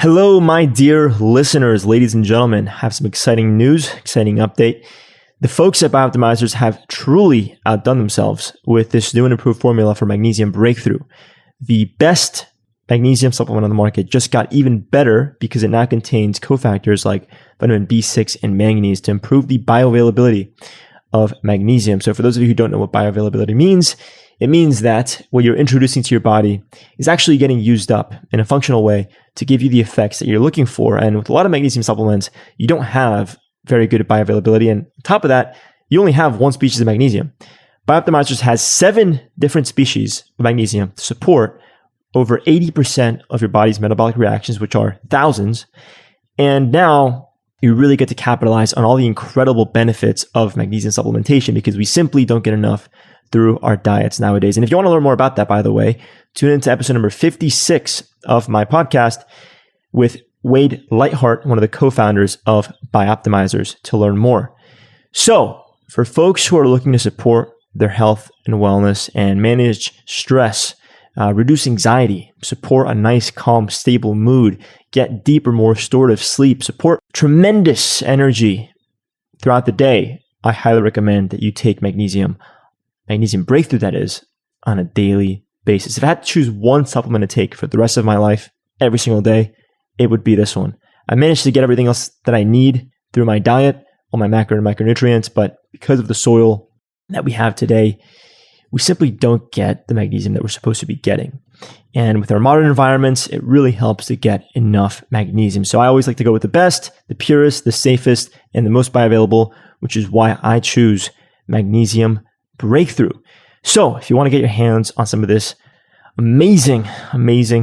Hello, my dear listeners, ladies and gentlemen. I have some exciting news, exciting update. The folks at Bioptimizers have truly outdone themselves with this new and improved formula for magnesium breakthrough. The best magnesium supplement on the market just got even better because it now contains cofactors like vitamin B6 and manganese to improve the bioavailability of magnesium. So for those of you who don't know what bioavailability means, it means that what you're introducing to your body is actually getting used up in a functional way to give you the effects that you're looking for. And with a lot of magnesium supplements, you don't have very good bioavailability. And on top of that, you only have one species of magnesium. Bioptimizers has 7 different species of magnesium to support over 80% of your body's metabolic reactions, which are thousands. And now you really get to capitalize on all the incredible benefits of magnesium supplementation because we simply don't get enough through our diets nowadays. And if you want to learn more about that, by the way, tune into episode number 56 of my podcast with Wade Lightheart, one of the co-founders of Bioptimizers, to learn more. So for folks who are looking to support their health and wellness and manage stress, reduce anxiety, support a nice, calm, stable mood, get deeper, more restorative sleep, support tremendous energy throughout the day, I highly recommend that you take magnesium breakthrough, that is, on a daily basis. If I had to choose one supplement to take for the rest of my life, every single day, it would be this one. I managed to get everything else that I need through my diet, all my macro and micronutrients, but because of the soil that we have today, we simply don't get the magnesium that we're supposed to be getting. And with our modern environments, it really helps to get enough magnesium. So I always like to go with the best, the purest, the safest, and the most bioavailable, which is why I choose magnesium breakthrough. So if you want to get your hands on some of this amazing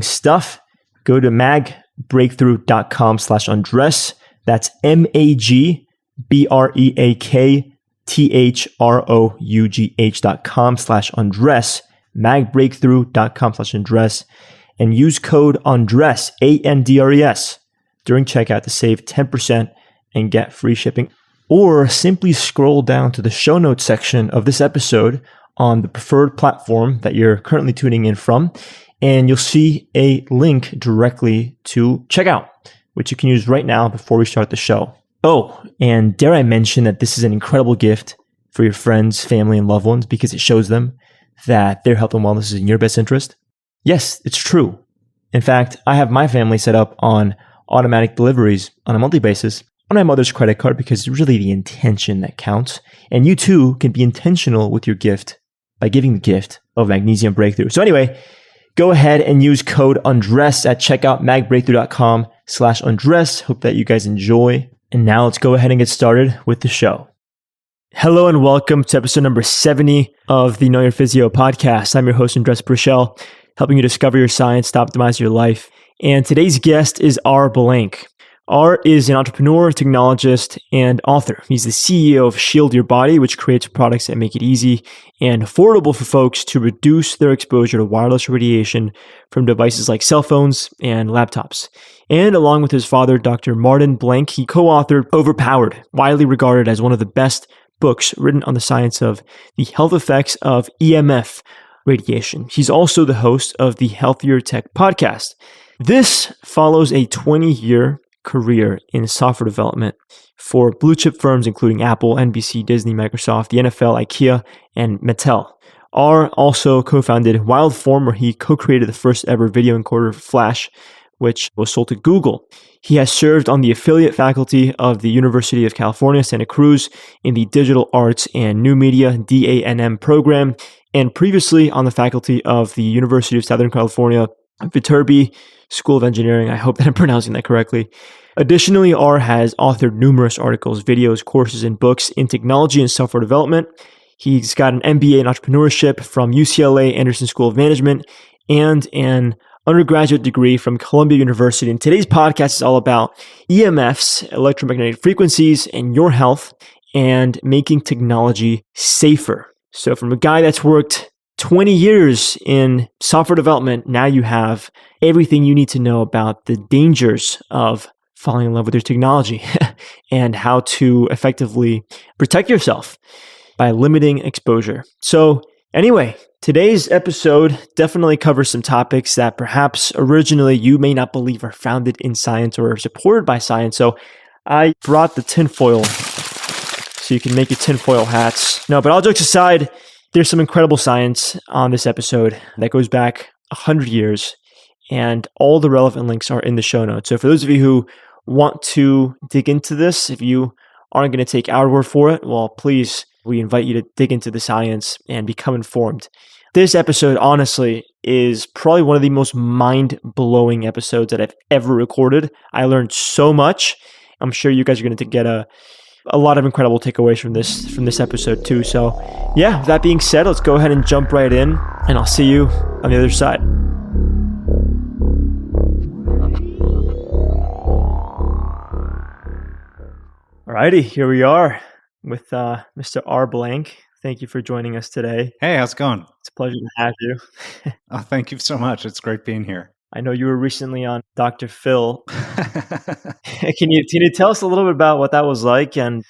stuff, go to magbreakthrough.com/undress. That's magbreakthrough.com/undress, magbreakthrough.com/undress, and use code UNDRESS, ANDRES, during checkout to save 10% and get free shipping. Or simply scroll down to the show notes section of this episode on the preferred platform that you're currently tuning in from, and you'll see a link directly to checkout, which you can use right now before we start the show. Oh, and dare I mention that this is an incredible gift for your friends, family, and loved ones because it shows them that their health and wellness is in your best interest? Yes, it's true. In fact, I have my family set up on automatic deliveries on a monthly basis on my mother's credit card because it's really the intention that counts. And you too can be intentional with your gift by giving the gift of magnesium breakthrough. So anyway, go ahead and use code UNDRESS at checkout, magbreakthrough.com/undress. Hope that you guys enjoy. And now let's go ahead and get started with the show. Hello and welcome to episode number 70 of the Your Physio podcast. I'm your host, Preschel, helping you discover your science to optimize your life. And today's guest is R. Blank. R is an entrepreneur, technologist, and author. He's the CEO of Shield Your Body, which creates products that make it easy and affordable for folks to reduce their exposure to wireless radiation from devices like cell phones and laptops. And along with his father, Dr. Martin Blank, he co-authored Overpowered, widely regarded as one of the best books written on the science of the health effects of EMF radiation. He's also the host of the Healthier Tech podcast. This follows a 20-year career in software development for blue chip firms including Apple, NBC, Disney, Microsoft, the NFL, IKEA, and Mattel. R also co-founded Wildform, where he co-created the first ever video encoder Flash, which was sold to Google. He has served on the affiliate faculty of the University of California, Santa Cruz in the Digital Arts and New Media DANM program, and previously on the faculty of the University of Southern California, Viterbi School of Engineering. I hope that I'm pronouncing that correctly. Additionally, R has authored numerous articles, videos, courses, and books in technology and software development. He's got an MBA in entrepreneurship from UCLA Anderson School of Management and an undergraduate degree from Columbia University. And today's podcast is all about EMFs, electromagnetic frequencies, and your health, and making technology safer. So from a guy that's worked 20 years in software development, now you have everything you need to know about the dangers of falling in love with your technology and how to effectively protect yourself by limiting exposure. So anyway, Today's episode definitely covers some topics that perhaps originally you may not believe are founded in science or are supported by science. So I brought the tinfoil so you can make your tinfoil hats. No, but all jokes aside, there's some incredible science on this episode that goes back 100 years, and all the relevant links are in the show notes. So for those of you who want to dig into this, if you aren't going to take our word for it, well, please, we invite you to dig into the science and become informed. This episode, honestly, is probably one of the most mind-blowing episodes that I've ever recorded. I learned so much. I'm sure you guys are going to get a lot of incredible takeaways from this episode too. So yeah, with that being said, let's go ahead and jump right in, and I'll see you on the other side. Alrighty, here we are with Mr. R. Blank. Thank you for joining us today. Hey, how's it going? It's a pleasure to have you. Oh, thank you so much. It's great being here. I know you were recently on Dr. Phil. Can you tell us a little bit about what that was like? And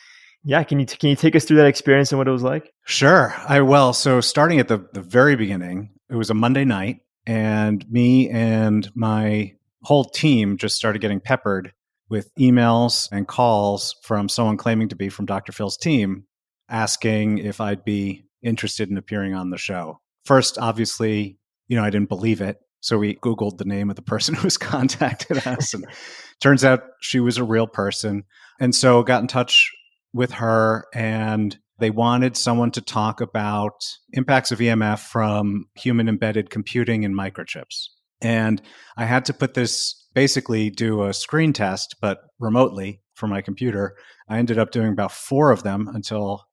yeah, can you take us through that experience and what it was like? Sure, I will. So starting at the very beginning, it was a Monday night, and me and my whole team just started getting peppered with emails and calls from someone claiming to be from Dr. Phil's team, asking if I'd be interested in appearing on the show. First, obviously, I didn't believe it. So we Googled the name of the person who was contacted us, and turns out she was a real person. And so got in touch with her, and they wanted someone to talk about impacts of EMF from human embedded computing and microchips. And I had to basically do a screen test, but remotely from my computer. I ended up doing about 4 of them until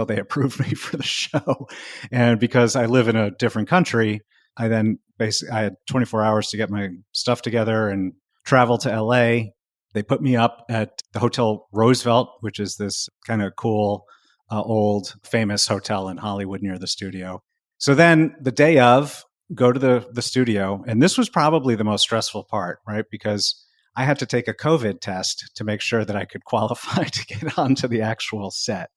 they approved me for the show. And because I live in a different country, I had 24 hours to get my stuff together and travel to LA. They put me up at the Hotel Roosevelt, which is this kind of cool, old, famous hotel in Hollywood near the studio. So then the day of, go to the studio. And this was probably the most stressful part, right? Because I had to take a COVID test to make sure that I could qualify to get onto the actual set.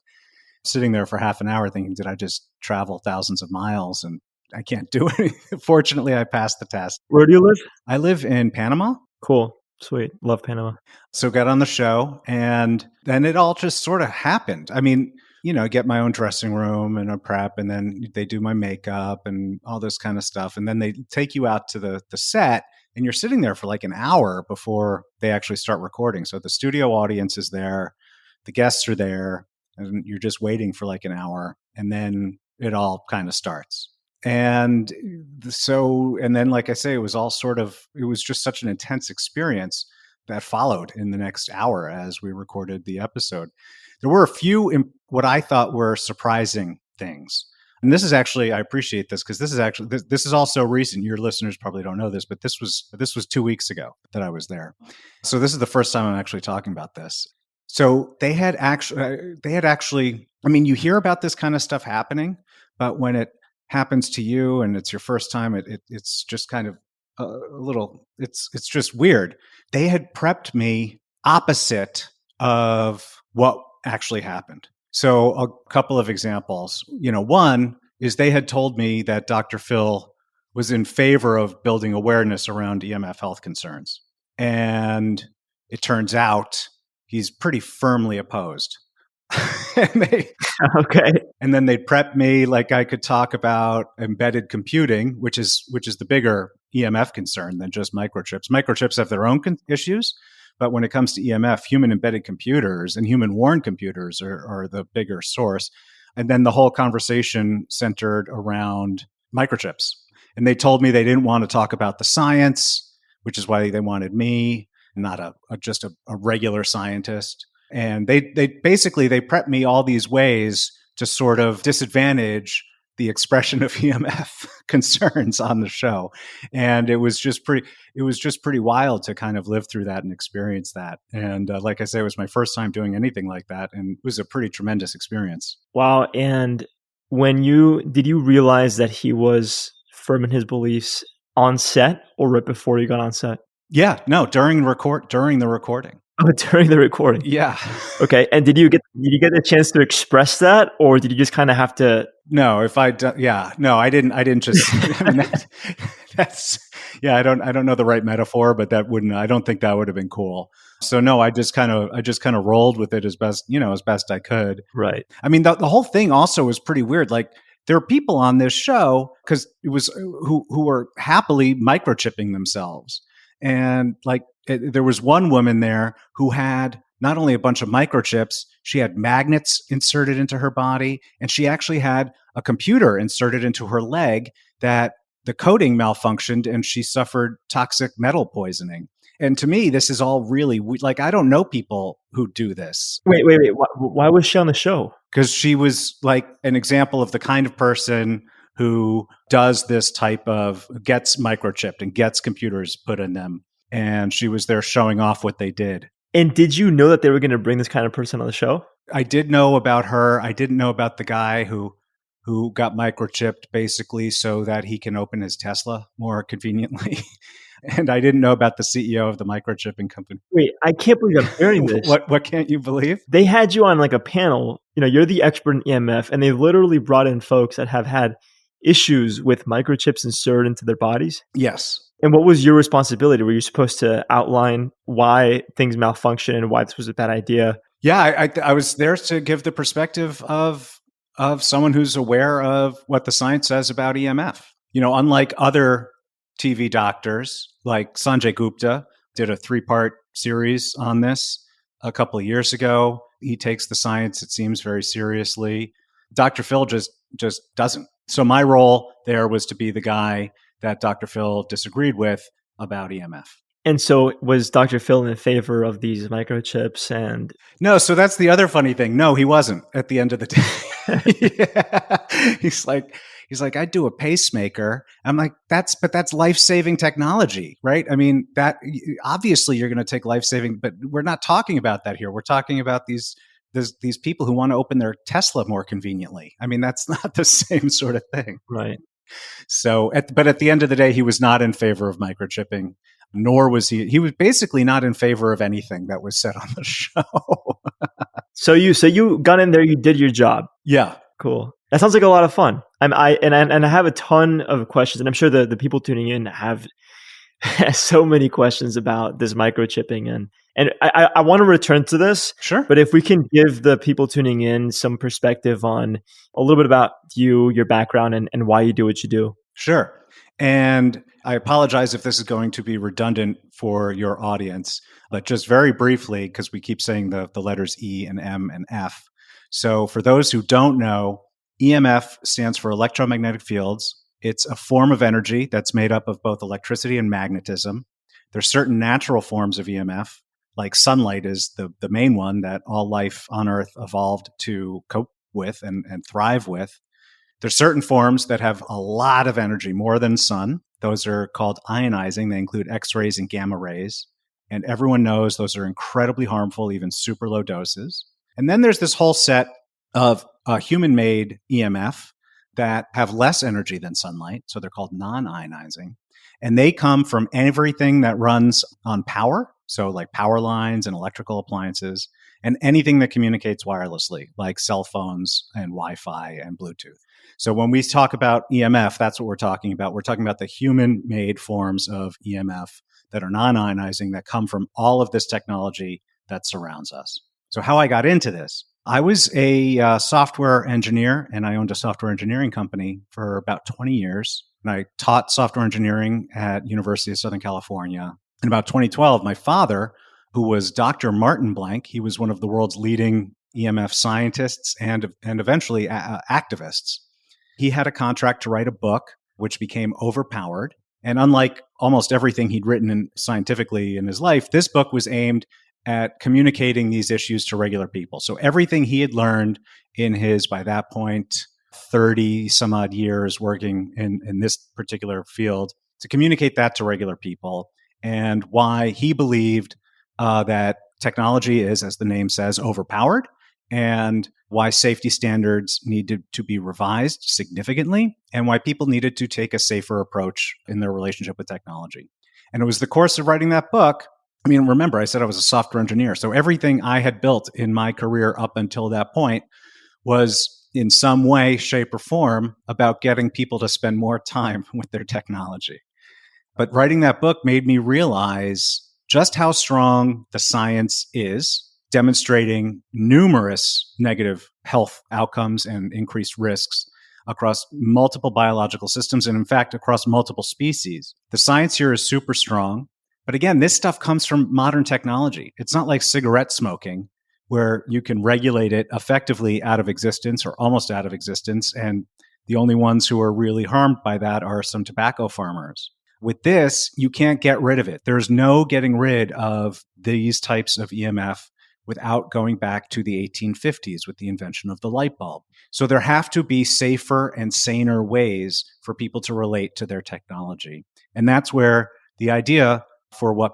Sitting there for half an hour thinking, did I just travel thousands of miles and I can't do it? Fortunately, I passed the test. Where do you live? I live in Panama. Cool. Sweet. Love Panama. So got on the show, and then it all just sort of happened. I mean, I get my own dressing room and a prep, and then they do my makeup and all this kind of stuff. And then they take you out to the set, and you're sitting there for like an hour before they actually start recording. So the studio audience is there, the guests are there, and you're just waiting for like an hour, and then it all kind of starts. And then, like I say, it was just such an intense experience that followed in the next hour as we recorded the episode. There were a few, what I thought were surprising things. And this is actually, I appreciate this because this is also recent. Your listeners probably don't know this, but this was 2 weeks ago that I was there. So this is the first time I'm actually talking about this. So they had actually, I mean, you hear about this kind of stuff happening, but when it happens to you and it's your first time, it's just kind of it's just weird. They had prepped me opposite of what actually happened. So a couple of examples. One is they had told me that Dr. Phil was in favor of building awareness around EMF health concerns. And it turns out he's pretty firmly opposed. And then they prepped me like I could talk about embedded computing, which is the bigger EMF concern than just microchips. Microchips have their own issues, but when it comes to EMF, human embedded computers and human worn computers are the bigger source. And then the whole conversation centered around microchips. And they told me they didn't want to talk about the science, which is why they wanted me, not just a regular scientist. And they basically prepped me all these ways to sort of disadvantage the expression of EMF concerns on the show. And it was just pretty wild to kind of live through that and experience that. And like I say, it was my first time doing anything like that. And it was a pretty tremendous experience. Wow. And did you realize that he was firm in his beliefs on set or right before you got on set? Yeah, no, during the recording. Oh, during the recording. Yeah. Okay. And did you get a chance to express that, or did you just kind of have to? No, if I yeah, no, I didn't just I mean that's yeah, I don't know the right metaphor, but that wouldn't I don't think that would have been cool. So no, I just kind of rolled with it as best, as best I could. Right. I mean, the whole thing also was pretty weird. Like there were people on this show because it was who were happily microchipping themselves, and like there was one woman there who had not only a bunch of microchips, she had magnets inserted into her body, and she actually had a computer inserted into her leg that the coding malfunctioned, and she suffered toxic metal poisoning. And to me, this is all really like I don't know people who do this. Wait. Why was she on the show? Because she was like an example of the kind of person who does this type of gets microchipped and gets computers put in them. And she was there showing off what they did. And did you know that they were going to bring this kind of person on the show? I did know about her. I didn't know about the guy who got microchipped basically so that he can open his Tesla more conveniently. And I didn't know about the CEO of the microchipping company. Wait, I can't believe I'm hearing this. What can't you believe? They had you on like a panel. You're the expert in EMF, and they literally brought in folks that have had issues with microchips inserted into their bodies. Yes. And what was your responsibility? Were you supposed to outline why things malfunction and why this was a bad idea? Yeah, I was there to give the perspective of someone who's aware of what the science says about EMF. Unlike other TV doctors, like Sanjay Gupta did a 3-part series on this a couple of years ago. He takes the science, it seems, very seriously. Dr. Phil just doesn't. So my role there was to be the guy that Dr. Phil disagreed with about EMF. And so was Dr. Phil in favor of these microchips? And no, so that's the other funny thing. No, he wasn't at the end of the day. Yeah. He's like, I'd do a pacemaker. I'm like, that's life-saving technology, right? I mean, that obviously you're going to take life-saving, but we're not talking about that here. We're talking about these people who want to open their Tesla more conveniently. I mean, that's not the same sort of thing. right. So, but at the end of the day, he was not in favor of microchipping, nor was he was basically not in favor of anything that was said on the show. So you got in there, you did your job. Yeah. Cool. That sounds like a lot of fun. I have a ton of questions, and I'm sure the people tuning in have so many questions about this microchipping, and I want to return to this. Sure. But if we can give the people tuning in some perspective on a little bit about you, your background, and why you do what you do. Sure. And I apologize if this is going to be redundant for your audience, but just very briefly, because we keep saying the letters E and M and F. So for those who don't know, EMF stands for electromagnetic fields. It's a form of energy that's made up of both electricity and magnetism. There's certain natural forms of EMF, like sunlight is the main one that all life on Earth evolved to cope with and thrive with. There's certain forms that have a lot of energy, more than sun. Those are called ionizing. They include X-rays and gamma rays. And everyone knows those are incredibly harmful, even super low doses. And then there's this whole set of human-made EMF that have less energy than sunlight. So they're called non-ionizing. And they come from everything that runs on power. So like power lines and electrical appliances, and anything that communicates wirelessly, like cell phones and Wi-Fi and Bluetooth. So when we talk about EMF, that's what we're talking about. We're talking about the human-made forms of EMF that are non-ionizing, that come from all of this technology that surrounds us. So how I got into this, I was a software engineer, and I owned a software engineering company for about 20 years. And I taught software engineering at University of Southern California. In about 2012, my father, who was Dr. Martin Blank, he was one of the world's leading EMF scientists and eventually activists. He had a contract to write a book, which became Overpowered. And unlike almost everything he'd written scientifically in his life, this book was aimed at communicating these issues to regular people. So everything he had learned in his, by that point, 30 some odd years working in this particular field, to communicate that to regular people, and why he believed that technology is, as the name says, overpowered, and why safety standards needed to be revised significantly, and why people needed to take a safer approach in their relationship with technology. And it was the course of writing that book I mean, remember, I said I was a software engineer. So everything I had built in my career up until that point was in some way, shape, or form about getting people to spend more time with their technology. But writing that book made me realize just how strong the science is, demonstrating numerous negative health outcomes and increased risks across multiple biological systems and, in fact, across multiple species. The science here is super strong. But again, this stuff comes from modern technology. It's not like cigarette smoking, where you can regulate it effectively out of existence or almost out of existence. And the only ones who are really harmed by that are some tobacco farmers. With this, you can't get rid of it. There's no getting rid of these types of EMF without going back to the 1850s with the invention of the light bulb. So there have to be safer and saner ways for people to relate to their technology. And that's where the idea for what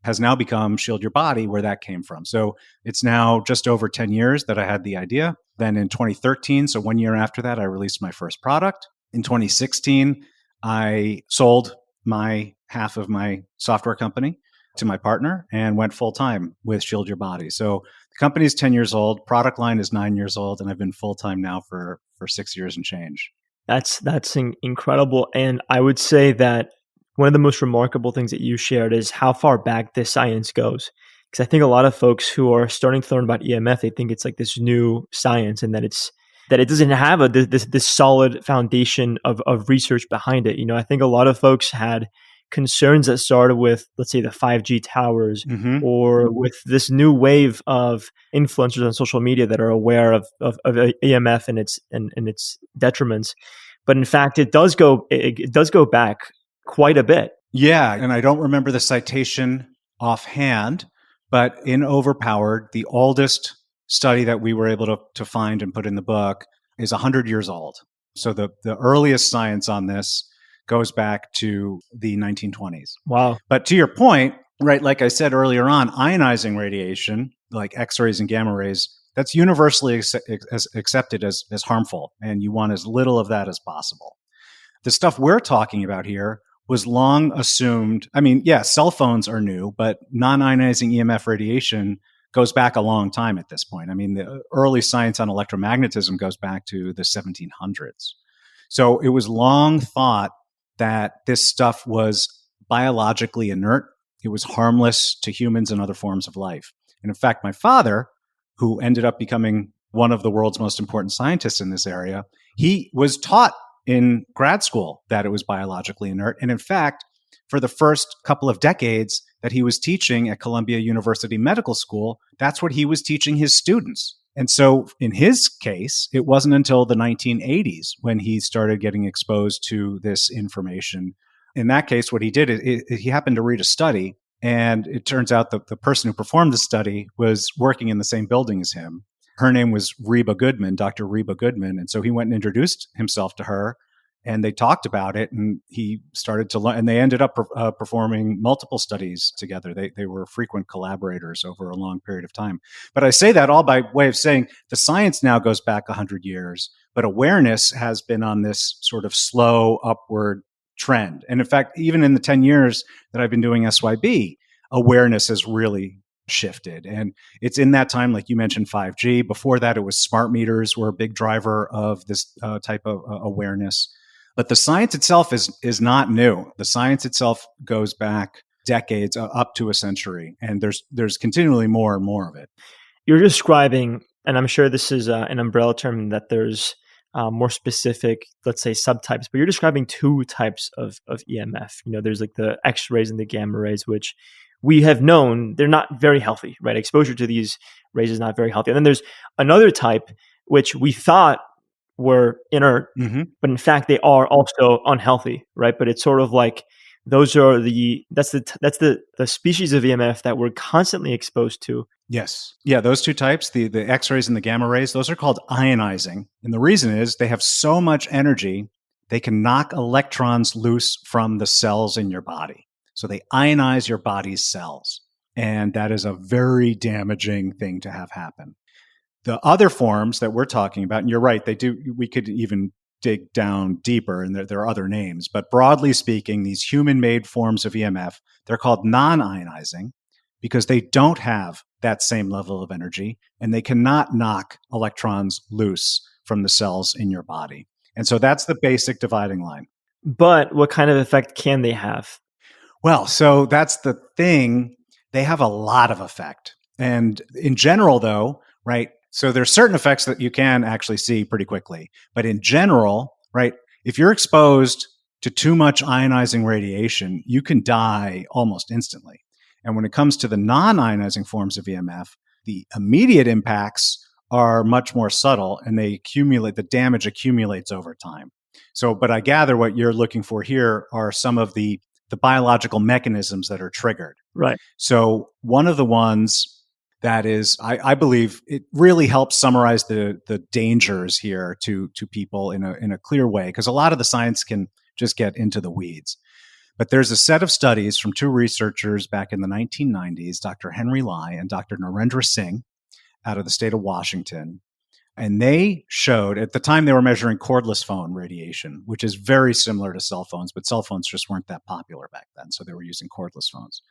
has now become Shield Your Body, where that came from. So it's now just over 10 years that I had the idea. Then in 2013, so 1 year after that, I released my first product. In 2016, I sold my half of my software company to my partner and went full time with Shield Your Body. So the company is 10 years old, product line is 9 years old, and I've been full time now for 6 years and change. That's incredible. And I would say that one of the most remarkable things that you shared is how far back this science goes. Because I think a lot of folks who are starting to learn about EMF, they think it's like this new science and that it doesn't have this solid foundation of research behind it. I think a lot of folks had concerns that started with, let's say, the 5G towers or with this new wave of influencers on social media that are aware of EMF and its detriments. But in fact, it does go back quite a bit. Yeah, and I don't remember the citation offhand, but in Overpowered, the oldest study that we were able to find and put in the book is 100 years old. So the earliest science on this goes back to the 1920s. Wow. But to your point, right, like I said earlier on, ionizing radiation, like X-rays and gamma rays, that's universally accepted as harmful, and you want as little of that as possible. The stuff we're talking about here was long assumed. I mean, yeah, cell phones are new, but non-ionizing EMF radiation goes back a long time at this point. I mean, the early science on electromagnetism goes back to the 1700s. So it was long thought that this stuff was biologically inert. It was harmless to humans and other forms of life. And in fact, my father, who ended up becoming one of the world's most important scientists in this area, he was taught in grad school that it was biologically inert. And in fact, for the first couple of decades that he was teaching at Columbia University Medical School, that's what he was teaching his students. And so in his case, it wasn't until the 1980s when he started getting exposed to this information. In that case, what he did is he happened to read a study, and it turns out that the person who performed the study was working in the same building as him. Her name was Reba Goodman, Dr. Reba Goodman. And so he went and introduced himself to her, and they talked about it, and he started to learn, and they ended up performing multiple studies together. They were frequent collaborators over a long period of time. But I say that all by way of saying the science now goes back 100 years, but awareness has been on this sort of slow upward trend. And in fact, even in the 10 years that I've been doing SYB, awareness has really shifted. And it's in that time, like you mentioned, 5G. Before that, it was smart meters were a big driver of this type of awareness. But the science itself is not new. The science itself goes back decades, up to a century, and there's continually more and more of it. You're describing, and I'm sure this is an umbrella term that there's more specific, let's say, subtypes, but you're describing two types of EMF. There's like the X-rays and the gamma rays, which we have known they're not very healthy, right? Exposure to these rays is not very healthy. And then there's another type, which we thought were inert, but in fact they are also unhealthy, right? But it's sort of like that's the species of EMF that we're constantly exposed to. Yes. Yeah, those two types, the X-rays and the gamma rays, those are called ionizing. And the reason is they have so much energy, they can knock electrons loose from the cells in your body. So they ionize your body's cells. And that is a very damaging thing to have happen. The other forms that we're talking about, and you're right, we could even dig down deeper, and there are other names, but broadly speaking, these human-made forms of EMF, they're called non-ionizing. because they don't have that same level of energy and they cannot knock electrons loose from the cells in your body. And so that's the basic dividing line. But what kind of effect can they have? Well, so that's the thing. They have a lot of effect. And in general, though, right? So there's certain effects that you can actually see pretty quickly. But in general, right, if you're exposed to too much ionizing radiation, you can die almost instantly. And when it comes to the non-ionizing forms of EMF, the immediate impacts are much more subtle and they accumulate, the damage accumulates over time. So, but I gather what you're looking for here are some of the biological mechanisms that are triggered. Right. So one of the ones that is, I believe it really helps summarize the dangers here to people in a clear way, because a lot of the science can just get into the weeds. But there's a set of studies from two researchers back in the 1990s, Dr. Henry Lai and Dr. Narendra Singh out of the state of Washington. And they showed, at the time they were measuring cordless phone radiation, which is very similar to cell phones, but cell phones just weren't that popular back then. So they were using cordless phones.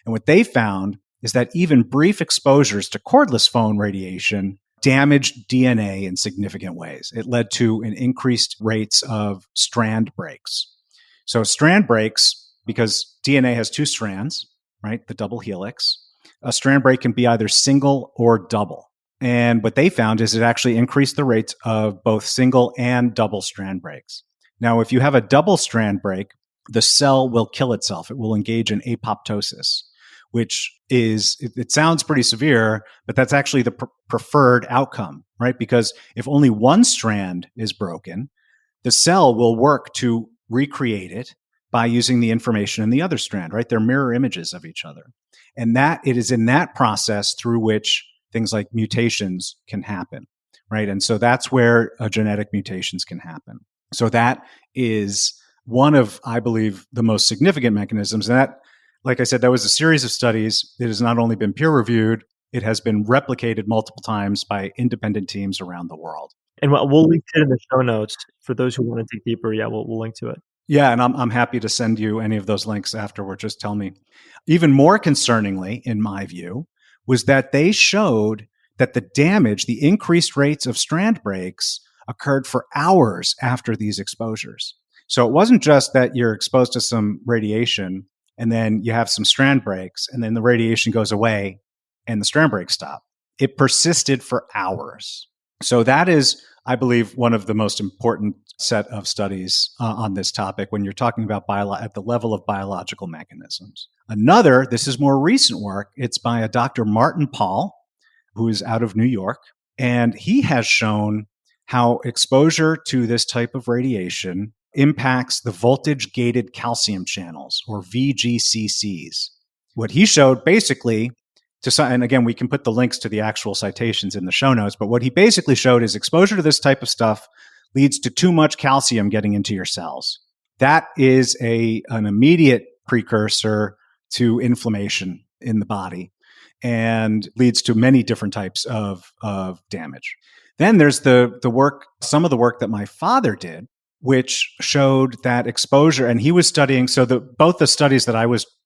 And what they found is that even brief exposures to cordless phone radiation damaged DNA in significant ways. It led to an increased rates of strand breaks. So strand breaks, because DNA has two strands, right? The double helix. A strand break can be either single or double. And what they found is it actually increased the rates of both single and double strand breaks. Now, if you have a double strand break, the cell will kill itself. It will engage in apoptosis, which is, it sounds pretty severe, but that's actually the preferred outcome, right? Because if only one strand is broken, the cell will work to recreate it by using the information in the other strand, right? They're mirror images of each other. And that it is in that process through which things like mutations can happen, right? And so that's where genetic mutations can happen. So that is one of, I believe, the most significant mechanisms. And that, like I said, that was a series of studies. It has not only been peer reviewed, it has been replicated multiple times by independent teams around the world. And we'll link to it in the show notes for those who want to dig deeper. Yeah, we'll link to it. Yeah, and I'm happy to send you any of those links afterward. Just tell me. Even more concerningly, in my view, was that they showed that the damage, the increased rates of strand breaks occurred for hours after these exposures. So it wasn't just that you're exposed to some radiation and then you have some strand breaks and then the radiation goes away and the strand breaks stop. It persisted for hours. So that is, I believe, one of the most important set of studies on this topic when you're talking about at the level of biological mechanisms. Another, this is more recent work, it's by a Dr. Martin Pall, who is out of New York, and he has shown how exposure to this type of radiation impacts the voltage-gated calcium channels, or VGCCs. What he showed basically, and again, we can put the links to the actual citations in the show notes, but what he basically showed is exposure to this type of stuff leads to too much calcium getting into your cells. That is an immediate precursor to inflammation in the body and leads to many different types of damage. Then there's some of the work that my father did, which showed that exposure, and he was studying, so both the studies that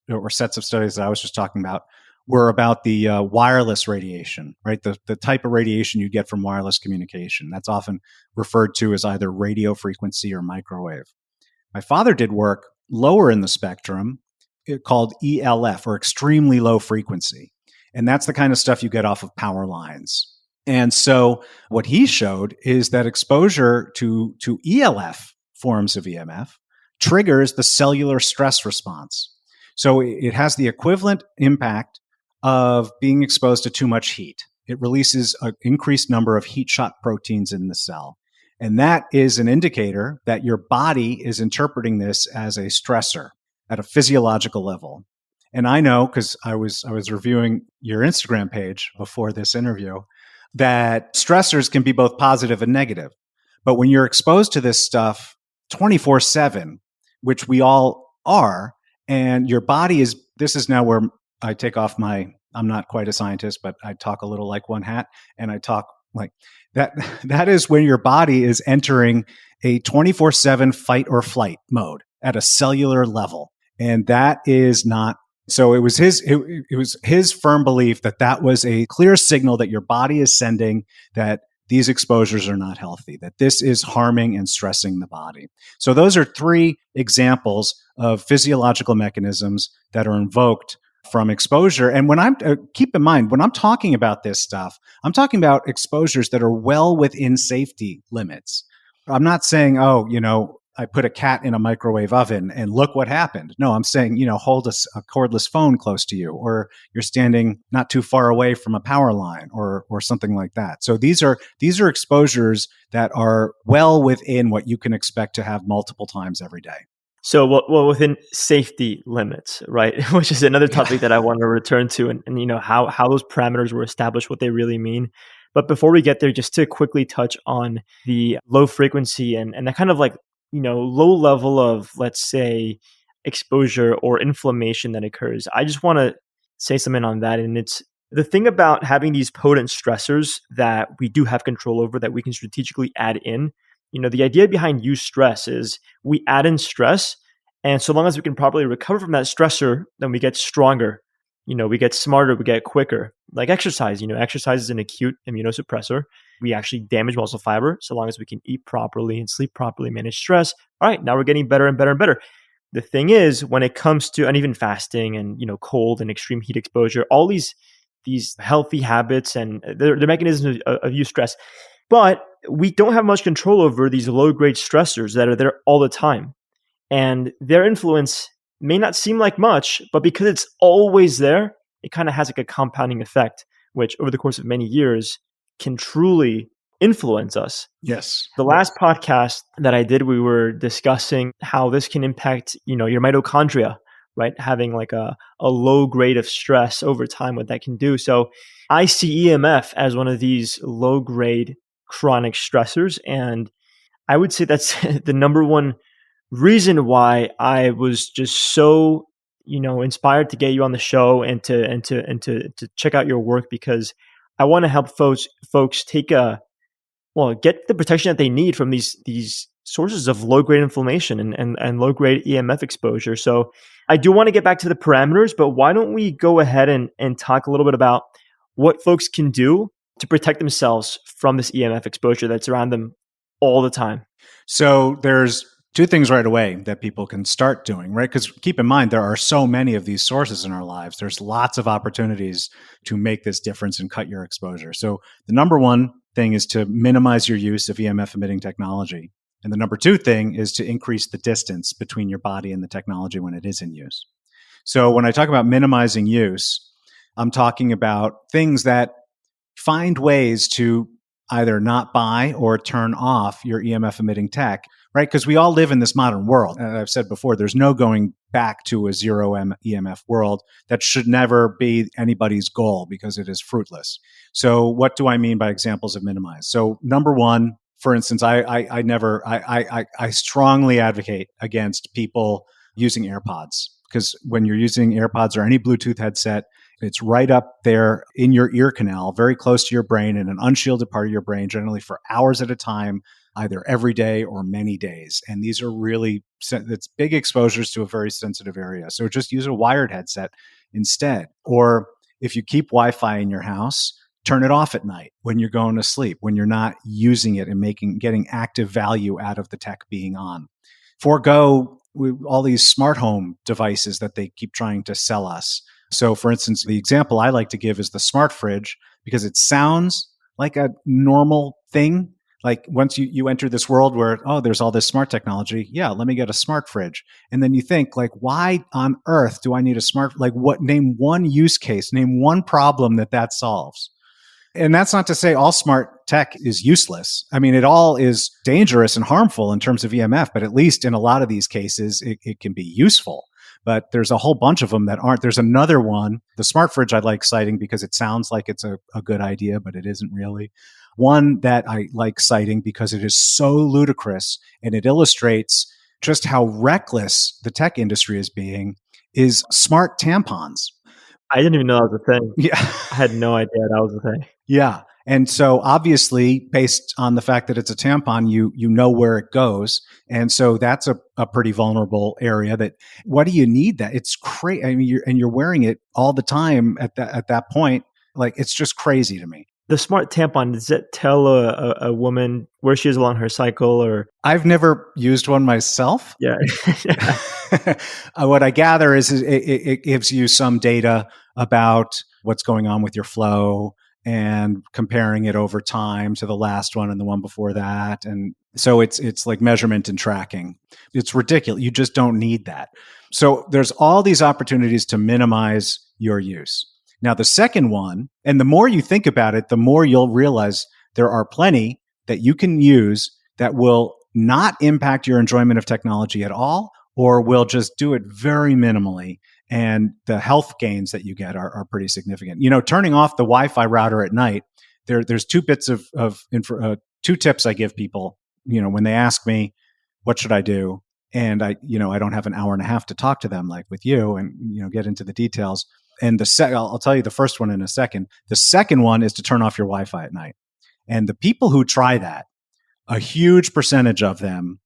or sets of studies that I was just talking about, were about the wireless radiation, right? The type of radiation you get from wireless communication. That's often referred to as either radio frequency or microwave. My father did work lower in the spectrum called ELF, or extremely low frequency. And that's the kind of stuff you get off of power lines. And so what he showed is that exposure to ELF forms of EMF triggers the cellular stress response. So it has the equivalent impact of being exposed to too much heat. It releases an increased number of heat shock proteins in the cell. And that is an indicator that your body is interpreting this as a stressor at a physiological level. And I know, because I was reviewing your Instagram page before this interview, that stressors can be both positive and negative. But when you're exposed to this stuff 24/7, which we all are, and your body this is now where I take off I'm not quite a scientist, but I talk a little like one hat, and I talk like that. That is when your body is entering a 24/7 fight or flight mode at a cellular level. And that is not So it was his firm belief that that was a clear signal that your body is sending that these exposures are not healthy, that this is harming and stressing the body. So those are three examples of physiological mechanisms that are invoked from exposure. And when I'm keep in mind, when I'm talking about this stuff, I'm talking about exposures that are well within safety limits. I'm not saying, oh, I put a cat in a microwave oven and look what happened. No, I'm saying, hold a cordless phone close to you, or you're standing not too far away from a power line or something like that. So these are exposures that are well within what you can expect to have multiple times every day. So, well, within safety limits, right? Which is another topic that I want to return to, and how those parameters were established, what they really mean. But before we get there, just to quickly touch on the low frequency and that kind of like low level of, let's say, exposure or inflammation that occurs. I just want to say something on that, and it's the thing about having these potent stressors that we do have control over, that we can strategically add in. The idea behind use stress is we add in stress, and so long as we can properly recover from that stressor, then we get stronger. We get smarter, we get quicker. Like exercise, exercise is an acute immunosuppressor. We actually damage muscle fiber. So long as we can eat properly and sleep properly, manage stress. All right, now we're getting better and better and better. The thing is, when it comes to, and even fasting and cold and extreme heat exposure, all these healthy habits and the mechanisms of use stress, but we don't have much control over these low-grade stressors that are there all the time. And their influence may not seem like much, but because it's always there, it kind of has like a compounding effect, which over the course of many years can truly influence us. Yes. The last podcast that I did, we were discussing how this can impact, your mitochondria, right? Having like a low grade of stress over time, what that can do. So I see EMF as one of these low grade chronic stressors. And I would say that's the number one reason why I was just so, inspired to get you on the show and to check out your work, because I want to help folks take get the protection that they need from these sources of low grade inflammation and low grade EMF exposure. So I do want to get back to the parameters, but why don't we go ahead and talk a little bit about what folks can do to protect themselves from this EMF exposure that's around them all the time? So there's two things right away that people can start doing, right? Because keep in mind, there are so many of these sources in our lives. There's lots of opportunities to make this difference and cut your exposure. So the number one thing is to minimize your use of EMF emitting technology. And the number two thing is to increase the distance between your body and the technology when it is in use. So when I talk about minimizing use, I'm talking about things that find ways to either not buy or turn off your EMF emitting tech, right? Because we all live in this modern world. And I've said before, there's no going back to a zero EMF world. That should never be anybody's goal because it is fruitless. So what do I mean by examples of minimize? So number one, for instance, I strongly advocate against people using AirPods, because when you're using AirPods or any Bluetooth headset, it's right up there in your ear canal, very close to your brain, in an unshielded part of your brain, generally for hours at a time, either every day or many days. And these are it's big exposures to a very sensitive area. So just use a wired headset instead. Or if you keep Wi-Fi in your house, turn it off at night when you're going to sleep, when you're not using it and getting active value out of the tech being on. Forgo all these smart home devices that they keep trying to sell us. So for instance, the example I like to give is the smart fridge, because it sounds like a normal thing. Like once you enter this world where, oh, there's all this smart technology. Yeah, let me get a smart fridge. And then you think, like, why on earth do I need name one use case, name one problem that solves. And that's not to say all smart tech is useless. I mean, it all is dangerous and harmful in terms of EMF, but at least in a lot of these cases, it can be useful. But there's a whole bunch of them that aren't. There's another one, the smart fridge, I like citing because it sounds like it's a good idea, but it isn't really. One that I like citing because it is so ludicrous and it illustrates just how reckless the tech industry is being is smart tampons. I didn't even know that was a thing. Yeah. I had no idea that was a thing. Yeah. And so obviously, based on the fact that it's a tampon, you know where it goes. And so that's a pretty vulnerable area that what do you need that? It's crazy. I mean, you're wearing it all the time at that point. Like it's just crazy to me. The smart tampon, does it tell a woman where she is along her cycle or? I've never used one myself. Yeah. What I gather is it gives you some data about what's going on with your flow and comparing it over time to the last one and the one before that. And so it's like measurement and tracking. It's ridiculous. You just don't need that. So there's all these opportunities to minimize your use. Now, the second one, and the more you think about it, the more you'll realize there are plenty that you can use that will not impact your enjoyment of technology at all, or will just do it very minimally. And the health gains that you get are pretty significant. You know, turning off the Wi-Fi router at night, there's two bits of two tips I give people, you know, when they ask me, what should I do? And I don't have an hour and a half to talk to them like with you and, get into the details. And I'll tell you the first one in a second. The second one is to turn off your Wi-Fi at night. And the people who try that, a huge percentage of them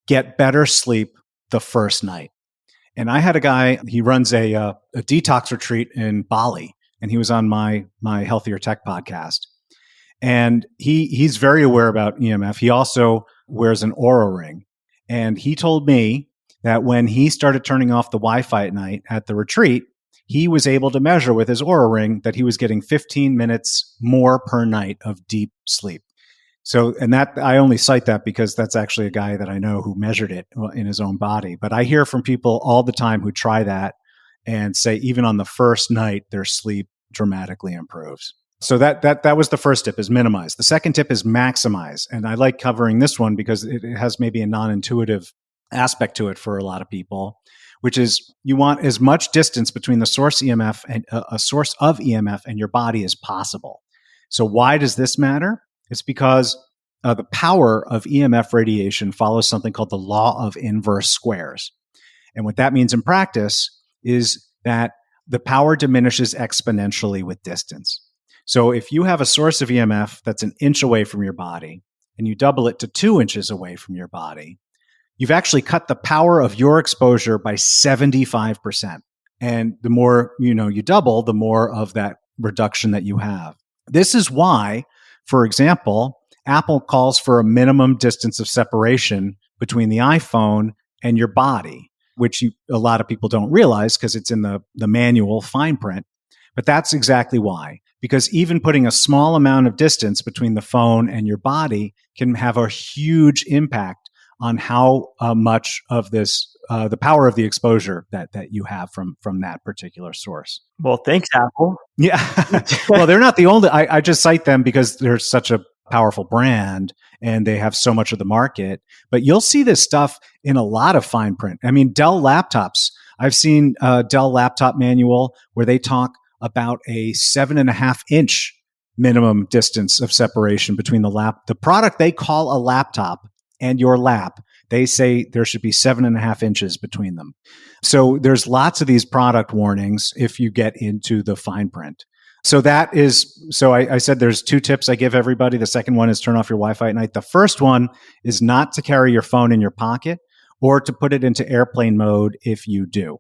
get better sleep the first night. And I had a guy, he runs a detox retreat in Bali, and he was on my Healthier Tech podcast. And he's very aware about EMF. He also wears an Oura ring. And he told me that when he started turning off the Wi-Fi at night at the retreat, he was able to measure with his Oura ring that he was getting 15 minutes more per night of deep sleep. So, and that I only cite that because that's actually a guy that I know who measured it in his own body. But I hear from people all the time who try that and say even on the first night, their sleep dramatically improves. So that was the first tip, is minimize. The second tip is maximize. And I like covering this one because it has maybe a non-intuitive aspect to it for a lot of people, which is you want as much distance between the source EMF and a source of EMF and your body as possible. So why does this matter? It's because the power of EMF radiation follows something called the law of inverse squares. And what that means in practice is that the power diminishes exponentially with distance. So if you have a source of EMF that's an inch away from your body and you double it to 2 inches away from your body, you've actually cut the power of your exposure by 75%. And the more you double, the more of that reduction that you have. This is why, for example, Apple calls for a minimum distance of separation between the iPhone and your body, which a lot of people don't realize because it's in the manual fine print. But that's exactly why. Because even putting a small amount of distance between the phone and your body can have a huge impact on how much of this, the power of the exposure that you have from that particular source. Well, thanks, Apple. Yeah. Well, they're not the only, I just cite them because they're such a powerful brand and they have so much of the market. But you'll see this stuff in a lot of fine print. I mean, Dell laptops. I've seen a Dell laptop manual where they talk about a 7.5 inch minimum distance of separation between the product they call a laptop and your lap. They say there should be 7.5 inches between them. So there's lots of these product warnings if you get into the fine print. So I said there's 2 tips I give everybody. The second one is turn off your Wi-Fi at night. The first one is not to carry your phone in your pocket or to put it into airplane mode if you do.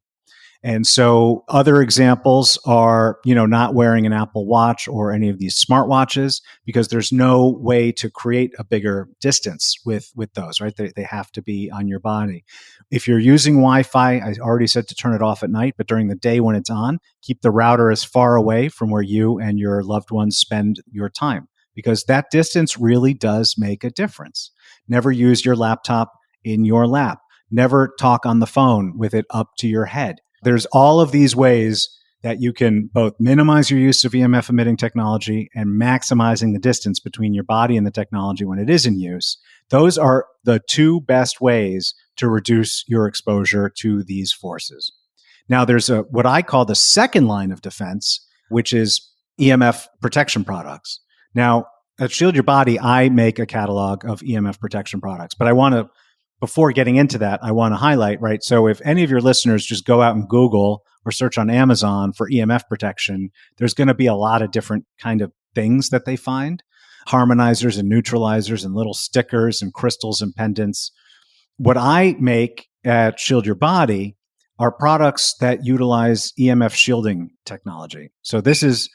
And so other examples are, not wearing an Apple Watch or any of these smartwatches because there's no way to create a bigger distance with those, right? They have to be on your body. If you're using Wi-Fi, I already said to turn it off at night, but during the day when it's on, keep the router as far away from where you and your loved ones spend your time because that distance really does make a difference. Never use your laptop in your lap. Never talk on the phone with it up to your head. There's all of these ways that you can both minimize your use of EMF emitting technology and maximizing the distance between your body and the technology when it is in use. Those are the 2 best ways to reduce your exposure to these forces. Now, there's what I call the second line of defense, which is EMF protection products. Now, at Shield Your Body, I make a catalog of EMF protection products, but I want to before getting into that, I want to highlight, right? So if any of your listeners just go out and Google or search on Amazon for EMF protection, there's going to be a lot of different kind of things that they find, harmonizers and neutralizers and little stickers and crystals and pendants. What I make at Shield Your Body are products that utilize EMF shielding technology. So this is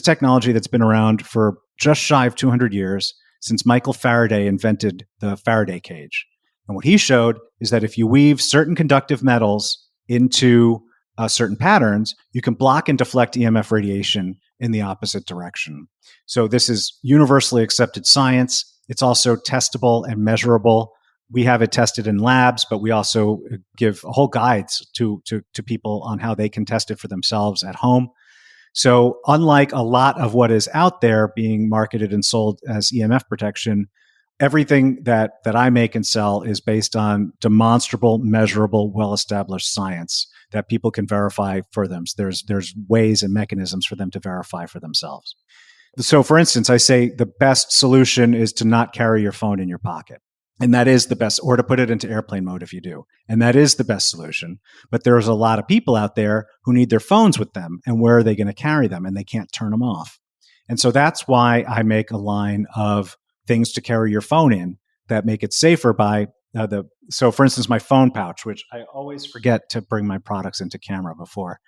technology that's been around for just shy of 200 years, since Michael Faraday invented the Faraday cage. And what he showed is that if you weave certain conductive metals into certain patterns, you can block and deflect EMF radiation in the opposite direction. So this is universally accepted science. It's also testable and measurable. We have it tested in labs, but we also give whole guides to people on how they can test it for themselves at home. So unlike a lot of what is out there being marketed and sold as EMF protection, everything that I make and sell is based on demonstrable, measurable, well-established science that people can verify for them. There's ways and mechanisms for them to verify for themselves. So for instance, I say the best solution is to not carry your phone in your pocket. And that is the best, or to put it into airplane mode if you do. And that is the best solution. But there's a lot of people out there who need their phones with them. And where are they going to carry them? And they can't turn them off. And so that's why I make a line of things to carry your phone in that make it safer by so for instance, my phone pouch, which I always forget to bring my products into camera before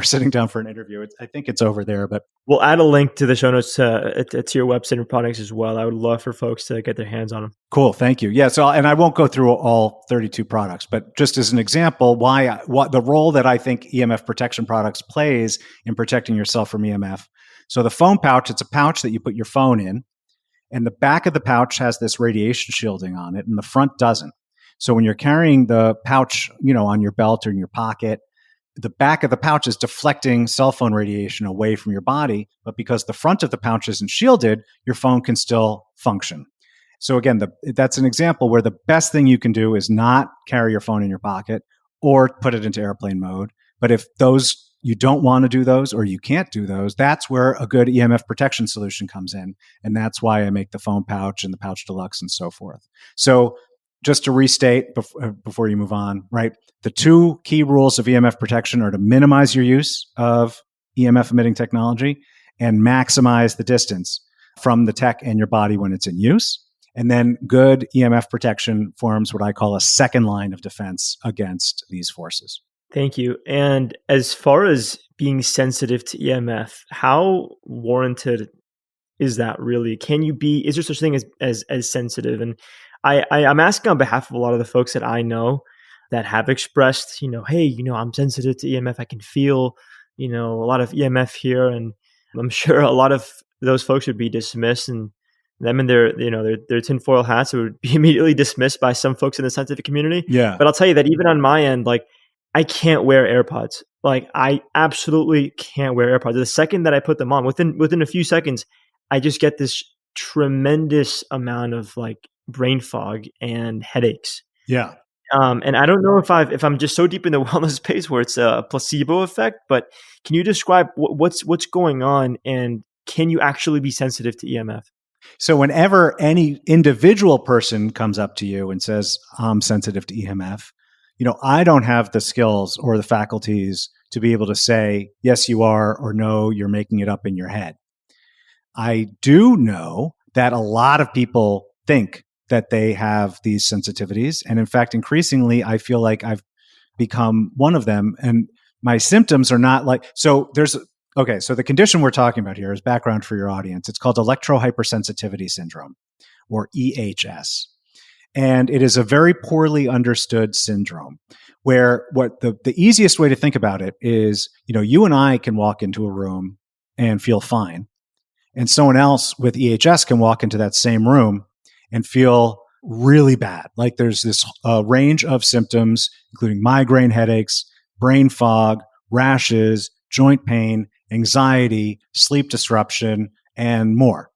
sitting down for an interview. I think it's over there, but we'll add a link to the show notes to your website and products as well. I would love for folks to get their hands on them. Cool. Thank you. Yeah. So, and I won't go through all 32 products, but just as an example, what the role that I think EMF protection products plays in protecting yourself from EMF. So the phone pouch, it's a pouch that you put your phone in, and the back of the pouch has this radiation shielding on it and the front doesn't. So when you're carrying the pouch, on your belt or in your pocket, the back of the pouch is deflecting cell phone radiation away from your body. But because the front of the pouch isn't shielded, your phone can still function. So again, that's an example where the best thing you can do is not carry your phone in your pocket or put it into airplane mode. But if you don't want to do those or you can't do those, that's where a good EMF protection solution comes in. And that's why I make the phone pouch and the pouch deluxe and so forth. So just to restate before you move on, right? The two key rules of EMF protection are to minimize your use of EMF emitting technology and maximize the distance from the tech and your body when it's in use. And then good EMF protection forms what I call a second line of defense against these forces. Thank you. And as far as being sensitive to EMF, how warranted is that really? Is there such thing as sensitive? And I'm asking on behalf of a lot of the folks that I know that have expressed, hey, I'm sensitive to EMF. I can feel, a lot of EMF here. And I'm sure a lot of those folks would be dismissed, and them and their tinfoil hats would be immediately dismissed by some folks in the scientific community. Yeah. But I'll tell you that even on my end, I can't wear AirPods. I absolutely can't wear AirPods. The second that I put them on, within a few seconds, I just get this tremendous amount of brain fog and headaches. Yeah. And I don't know if I'm just so deep in the wellness space where it's a placebo effect, but can you describe what's going on, and can you actually be sensitive to EMF? So whenever any individual person comes up to you and says, I'm sensitive to EMF, I don't have the skills or the faculties to be able to say, yes, you are, or no, you're making it up in your head. I do know that a lot of people think that they have these sensitivities. And in fact, increasingly, I feel like I've become one of them. And my symptoms are not so the condition we're talking about here is background for your audience. It's called electrohypersensitivity syndrome, or EHS. And it is a very poorly understood syndrome where what the easiest way to think about it is, you and I can walk into a room and feel fine. And someone else with EHS can walk into that same room and feel really bad. There's this range of symptoms, including migraine headaches, brain fog, rashes, joint pain, anxiety, sleep disruption, and more.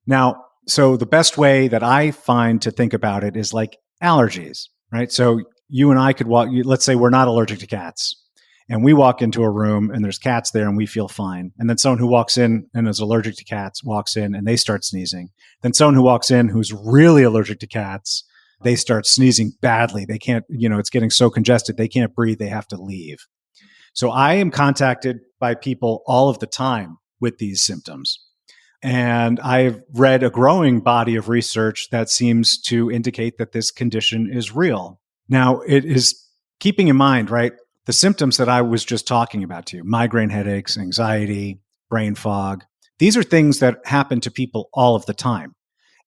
Now, so the best way that I find to think about it is like allergies, right? So you and I could let's say we're not allergic to cats, and we walk into a room and there's cats there and we feel fine. And then someone who walks in and is allergic to cats walks in and they start sneezing. Then someone who walks in who's really allergic to cats they start sneezing badly. They can't, it's getting so congested, they can't breathe, they have to leave. So I am contacted by people all of the time with these symptoms. And I've read a growing body of research that seems to indicate that this condition is real. Now, it is keeping in mind, right, the symptoms that I was just talking about to you, migraine headaches, anxiety, brain fog, these are things that happen to people all of the time.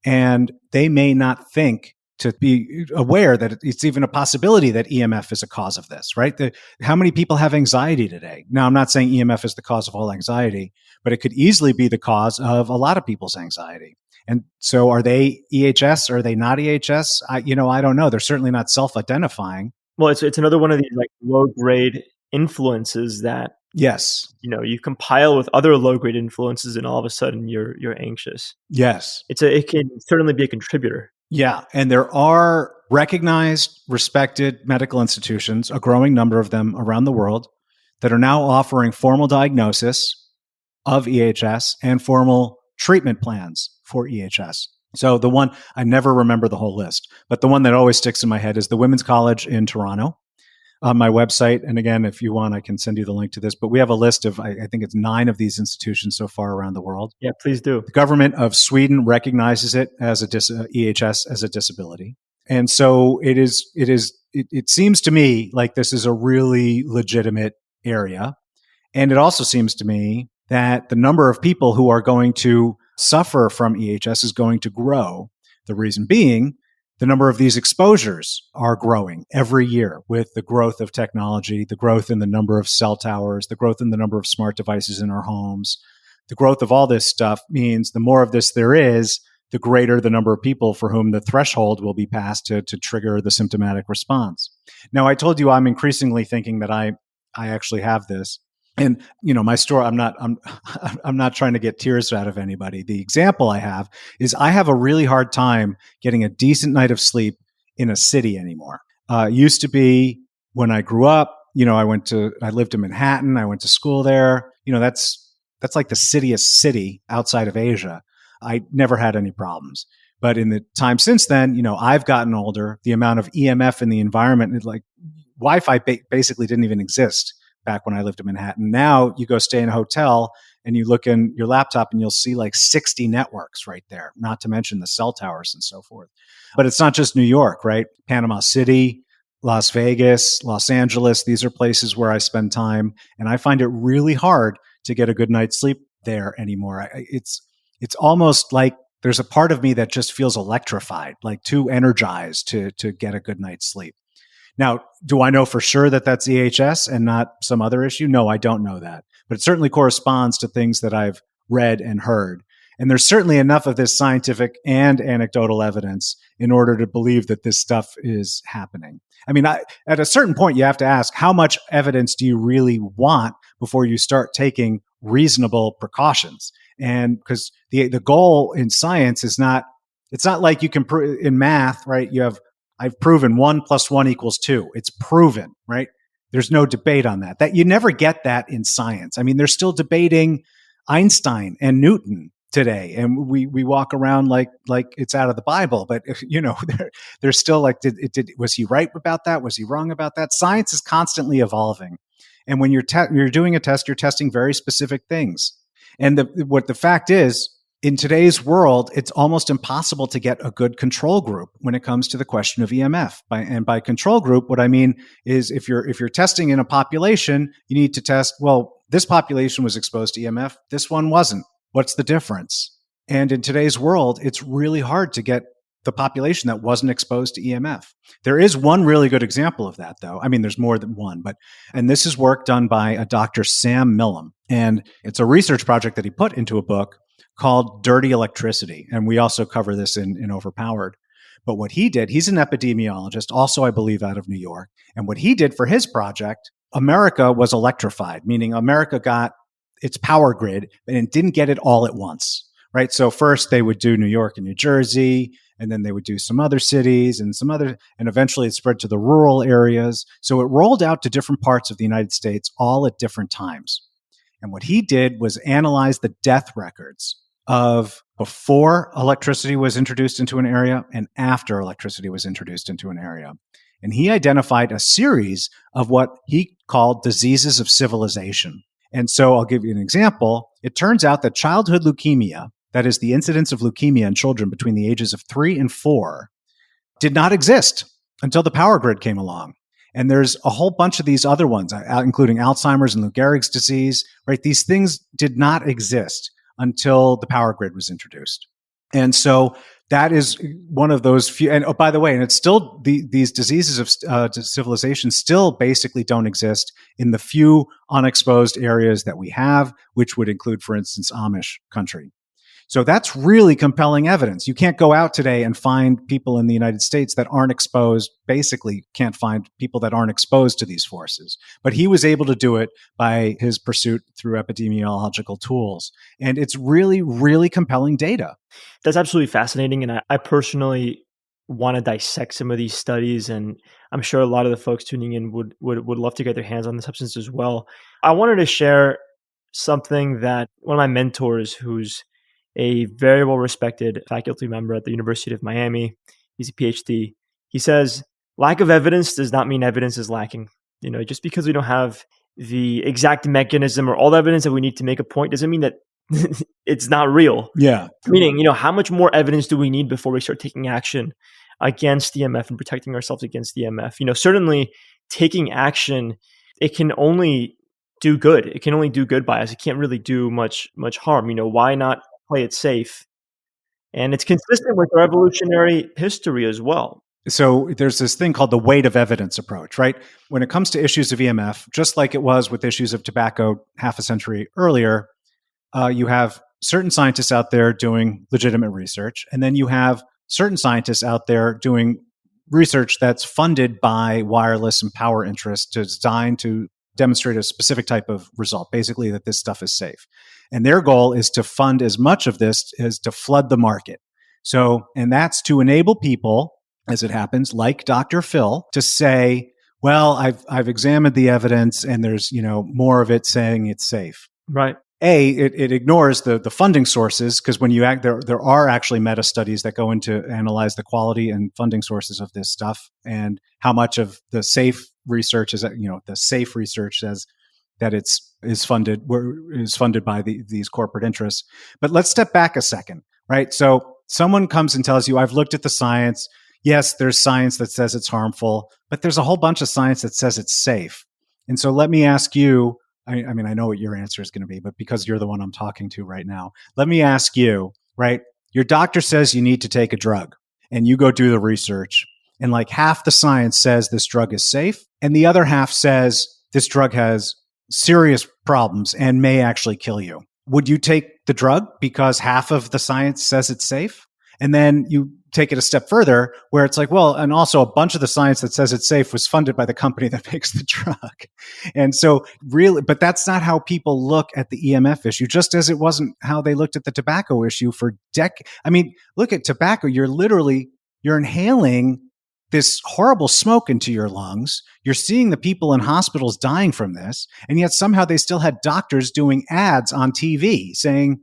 And they may not think to be aware that it's even a possibility that EMF is a cause of this, right? How many people have anxiety today? Now, I'm not saying EMF is the cause of all anxiety, but it could easily be the cause of a lot of people's anxiety. And so are they EHS? Are they not EHS? I don't know. They're certainly not self-identifying. Well, it's another one of these like low grade influences that Yes. You compile with other low grade influences, and all of a sudden you're anxious. Yes. It can certainly be a contributor. Yeah. And there are recognized, respected medical institutions, a growing number of them around the world, that are now offering formal diagnosis of EHS and formal treatment plans for EHS. So the one, I never remember the whole list, but the one that always sticks in my head is the Women's College in Toronto. On my website, and again, if you want, I can send you the link to this, but we have a list of, I think it's 9 of these institutions so far around the world. Yeah, please do. The government of Sweden recognizes it as EHS as a disability. And so it seems to me like this is a really legitimate area. And it also seems to me that the number of people who are going to suffer from EHS is going to grow. The reason being, the number of these exposures are growing every year with the growth of technology, the growth in the number of cell towers, the growth in the number of smart devices in our homes. The growth of all this stuff means the more of this there is, the greater the number of people for whom the threshold will be passed to trigger the symptomatic response. Now, I told you I'm increasingly thinking that I actually have this. And my story, I'm not trying to get tears out of anybody. The example I have is I have a really hard time getting a decent night of sleep in a city anymore. Used to be when I grew up, I lived in Manhattan. I went to school there. That's like the citiest city outside of Asia. I never had any problems. But in the time since then, I've gotten older. The amount of EMF in the environment, like Wi-Fi basically didn't even exist back when I lived in Manhattan. Now you go stay in a hotel and you look in your laptop and you'll see like 60 networks right there, not to mention the cell towers and so forth. But it's not just New York, right? Panama City, Las Vegas, Los Angeles. These are places where I spend time, and I find it really hard to get a good night's sleep there anymore. It's almost like there's a part of me that just feels electrified, like too energized to get a good night's sleep. Now, do I know for sure that that's EHS and not some other issue? No, I don't know that. But it certainly corresponds to things that I've read and heard. And there's certainly enough of this scientific and anecdotal evidence in order to believe that this stuff is happening. I mean, at a certain point, you have to ask, how much evidence do you really want before you start taking reasonable precautions? And because the goal in science is not, it's not like you can prove in math, right? I've proven 1 + 1 = 2. It's proven, right? There's no debate on that. That you never get that in science. I mean, they're still debating Einstein and Newton today, and we walk around like it's out of the Bible. But they're still like, was he right about that? Was he wrong about that? Science is constantly evolving, and when you're doing a test, you're testing very specific things. And what the fact is, in today's world, it's almost impossible to get a good control group when it comes to the question of EMF. By control group, what I mean is if you're testing in a population, you need to test, well, this population was exposed to EMF, this one wasn't. What's the difference? And in today's world, it's really hard to get the population that wasn't exposed to EMF. There is one really good example of that, though. I mean, there's more than one, and this is work done by a Dr. Sam Millam. And it's a research project that he put into a book called Dirty Electricity. And we also cover this in Overpowered. But what he did, he's an epidemiologist, also, I believe, out of New York. And what he did for his project, America was electrified, meaning America got its power grid, and it didn't get it all at once, right? So first they would do New York and New Jersey, and then they would do some other cities and and eventually it spread to the rural areas. So it rolled out to different parts of the United States all at different times. And what he did was analyze the death records of before electricity was introduced into an area and after electricity was introduced into an area. And he identified a series of what he called diseases of civilization. And so I'll give you an example. It turns out that childhood leukemia, that is the incidence of leukemia in children between the ages of 3 and 4, did not exist until the power grid came along. And there's a whole bunch of these other ones, including Alzheimer's and Lou Gehrig's disease, right? These things did not exist until the power grid was introduced. And so that is one of those few. And oh, by the way, and it's still these diseases of civilization still basically don't exist in the few unexposed areas that we have, which would include, for instance, Amish country. So that's really compelling evidence. You can't go out today and find people in the United States that aren't exposed, basically can't find people that aren't exposed to these forces. But he was able to do it by his pursuit through epidemiological tools. And it's really, really compelling data. That's absolutely fascinating. And I personally want to dissect some of these studies. And I'm sure a lot of the folks tuning in would love to get their hands on the substance as well. I wanted to share something that one of my mentors, who's a very well-respected faculty member at the University of Miami. He's a PhD. He says, lack of evidence does not mean evidence is lacking. Just because we don't have the exact mechanism or all the evidence that we need to make a point doesn't mean that it's not real. Yeah. Meaning, how much more evidence do we need before we start taking action against EMF and protecting ourselves against EMF? Certainly taking action, it can only do good. It can only do good by us. It can't really do much harm. Why not play it safe? And it's consistent with our evolutionary history as well. So there's this thing called the weight of evidence approach, right? When it comes to issues of EMF, just like it was with issues of tobacco half a century earlier, you have certain scientists out there doing legitimate research, and then you have certain scientists out there doing research that's funded by wireless and power interests designed to demonstrate a specific type of result, basically that this stuff is safe. And their goal is to fund as much of this as to flood the market. So, and that's to enable people, as it happens, like Dr. Phil, to say, well, I've examined the evidence and there's, more of it saying it's safe. Right. It ignores the funding sources, because when you act, there are actually meta studies that go into analyze the quality and funding sources of this stuff and how much of the safe research is, the safe research says that is funded by these corporate interests. But let's step back a second, right? So someone comes and tells you, I've looked at the science. Yes, there's science that says it's harmful, but there's a whole bunch of science that says it's safe. And so let me ask you, I know what your answer is going to be, but because you're the one I'm talking to right now, let me ask you, right? Your doctor says you need to take a drug and you go do the research, and like half the science says this drug is safe and the other half says this drug has serious problems and may actually kill you. Would you take the drug because half of the science says it's safe? And then you take it a step further where it's like, well, and also a bunch of the science that says it's safe was funded by the company that makes the drug. And so really, but that's not how people look at the EMF issue, just as it wasn't how they looked at the tobacco issue for decades. I mean, look at tobacco. You're inhaling this horrible smoke into your lungs. You're seeing the people in hospitals dying from this. And yet somehow they still had doctors doing ads on TV saying,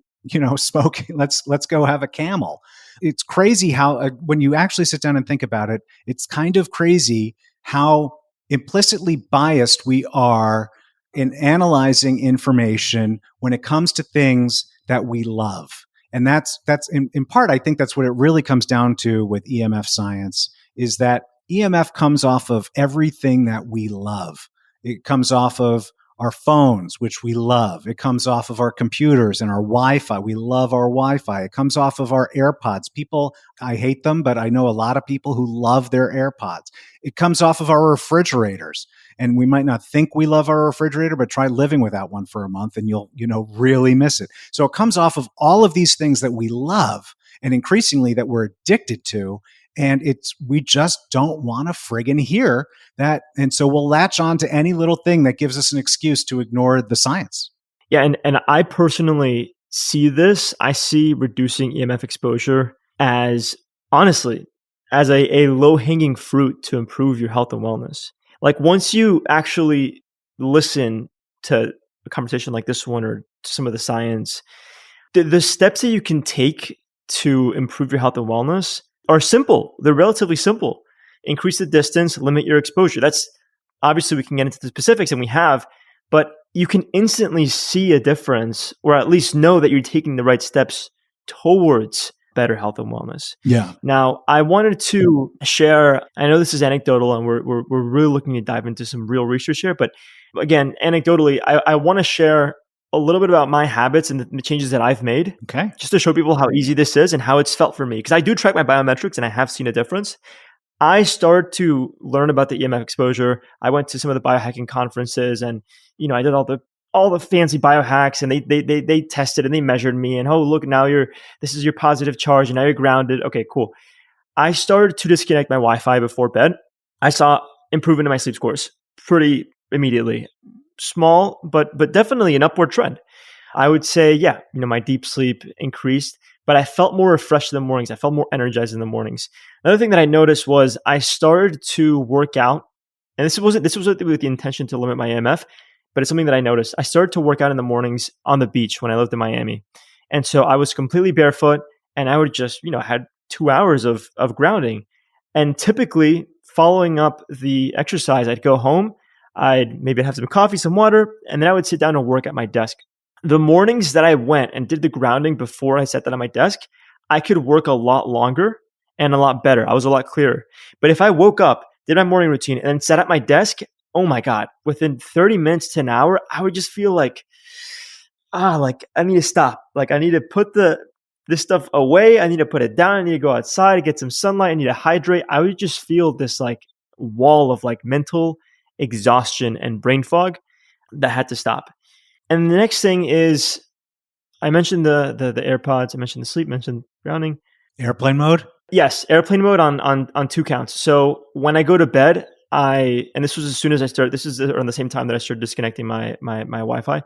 smoke, let's go have a Camel. It's crazy how, when you actually sit down and think about it, it's kind of crazy how implicitly biased we are in analyzing information when it comes to things that we love. And that's in part, I think that's what it really comes down to with EMF science, is that EMF comes off of everything that we love. It comes off of our phones, which we love. It comes off of our computers and our Wi-Fi. We love our Wi-Fi. It comes off of our AirPods. People, I hate them, but I know a lot of people who love their AirPods. It comes off of our refrigerators. And we might not think we love our refrigerator, but try living without one for a month and you'll, really miss it. So it comes off of all of these things that we love and increasingly that we're addicted to. And we just don't want to friggin' hear that. And so we'll latch on to any little thing that gives us an excuse to ignore the science. Yeah. And I personally see this. I see reducing EMF exposure as, honestly, as a low-hanging fruit to improve your health and wellness. Like once you actually listen to a conversation like this one or to some of the science, The steps that you can take to improve your health and wellness are simple. They're relatively simple. Increase the distance, limit your exposure. That's obviously we can get into the specifics, and we have, but you can instantly see a difference, or at least know that you're taking the right steps towards better health and wellness. Yeah. Now, I wanted to share, I know this is anecdotal and we're really looking to dive into some real research here, but again, anecdotally, I want to share a little bit about my habits and the changes that I've made, Okay. just to show people how easy this is and how it's felt for me. Because I do track my biometrics and I have seen a difference. I started to learn about the EMF exposure. I went to some of the biohacking conferences, and I did all the fancy biohacks, and they tested and they measured me, and oh, look, now this is your positive charge and now you're grounded. Okay, cool. I started to disconnect my Wi-Fi before bed. I saw improvement in my sleep scores pretty immediately. Small, but definitely an upward trend. I would say, yeah, my deep sleep increased, but I felt more refreshed in the mornings. I felt more energized in the mornings. Another thing that I noticed was I started to work out, and this was with the intention to limit my EMF, but it's something that I noticed. I started to work out in the mornings on the beach when I lived in Miami. And so I was completely barefoot, and I would just, had 2 hours of grounding. And typically following up the exercise, I'd go home, I'd maybe have some coffee, some water, and then I would sit down and work at my desk. The mornings that I went and did the grounding before I sat down at my desk, I could work a lot longer and a lot better. I was a lot clearer. But if I woke up, did my morning routine, and then sat at my desk, oh my God, within 30 minutes to an hour, I would just feel like I need to stop. Like I need to put this stuff away. I need to put it down. I need to go outside, get some sunlight. I need to hydrate. I would just feel this like wall of like mental exhaustion and brain fog that had to stop. And the next thing is, I mentioned the AirPods, I mentioned the sleep, mentioned grounding. Airplane mode? Yes, airplane mode on 2 counts. So when I go to bed, and this was as soon as I started, this is around the same time that I started disconnecting my Wi-Fi.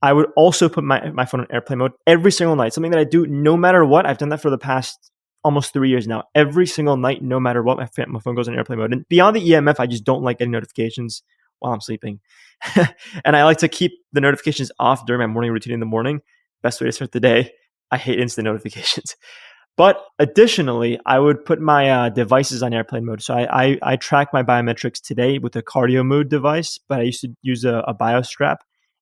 I would also put my phone on airplane mode every single night. Something that I do no matter what. I've done that for the past almost 3 years now. Every single night, no matter what, my phone goes on airplane mode. And beyond the EMF, I just don't like getting notifications while I'm sleeping. And I like to keep the notifications off during my morning routine in the morning. Best way to start the day. I hate instant notifications. But additionally, I would put my devices on airplane mode. So I track my biometrics today with a cardio mode device, but I used to use a BioStrap.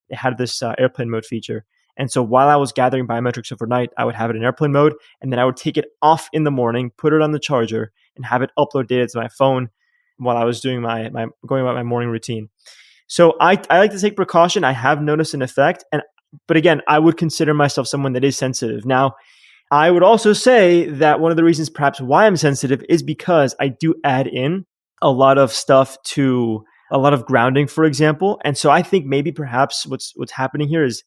It had this airplane mode feature. And so while I was gathering biometrics overnight, I would have it in airplane mode, and then I would take it off in the morning, put it on the charger, and have it upload data to my phone while I was doing my going about my morning routine. So I like to take precaution. I have noticed an effect, but again, I would consider myself someone that is sensitive. Now, I would also say that one of the reasons perhaps why I'm sensitive is because I do add in a lot of stuff to a lot of grounding, for example. And so I think maybe perhaps what's happening here is,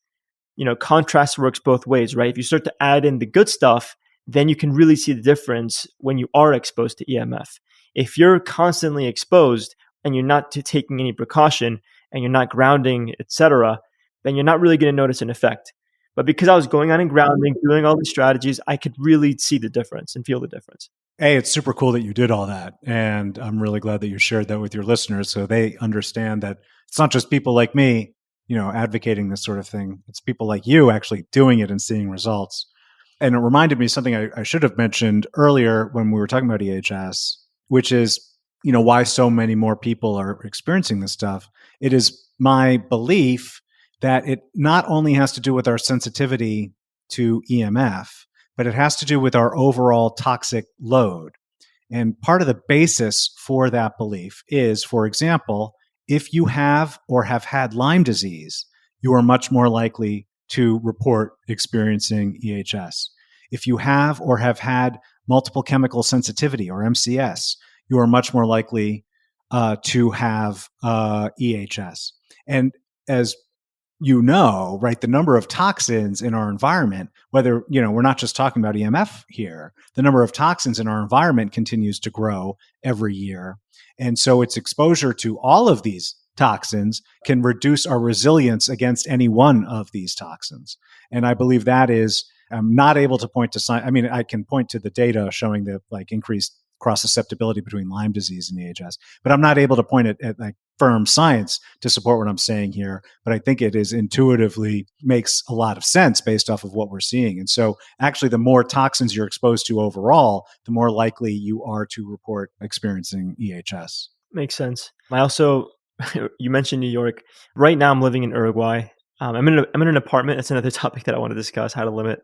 contrast works both ways, right? If you start to add in the good stuff, then you can really see the difference when you are exposed to EMF. If you're constantly exposed and you're not taking any precaution and you're not grounding, etc., then you're not really going to notice an effect. But because I was going on and grounding, doing all these strategies, I could really see the difference and feel the difference. Hey, it's super cool that you did all that. And I'm really glad that you shared that with your listeners so they understand that it's not just people like me, advocating this sort of thing. It's people like you actually doing it and seeing results. And it reminded me of something I should have mentioned earlier when we were talking about EHS, which is, why so many more people are experiencing this stuff. It is my belief that it not only has to do with our sensitivity to EMF, but it has to do with our overall toxic load. And part of the basis for that belief is, for example, if you have or have had Lyme disease, you are much more likely to report experiencing EHS. If you have or have had multiple chemical sensitivity or MCS, you are much more likely to have EHS. And as right, the number of toxins in our environment, whether, we're not just talking about EMF here, the number of toxins in our environment continues to grow every year. And so its exposure to all of these toxins can reduce our resilience against any one of these toxins. And I believe that is, I'm not able to point to science. I mean, I can point to the data showing the increased cross susceptibility between Lyme disease and EHS, but I'm not able to point at firm science to support what I'm saying here, but I think it is intuitively makes a lot of sense based off of what we're seeing. And so actually the more toxins you're exposed to overall, the more likely you are to report experiencing EHS. Makes sense. I also, you mentioned New York. Right now I'm living in Uruguay. I'm in an apartment. That's another topic that I want to discuss, how to limit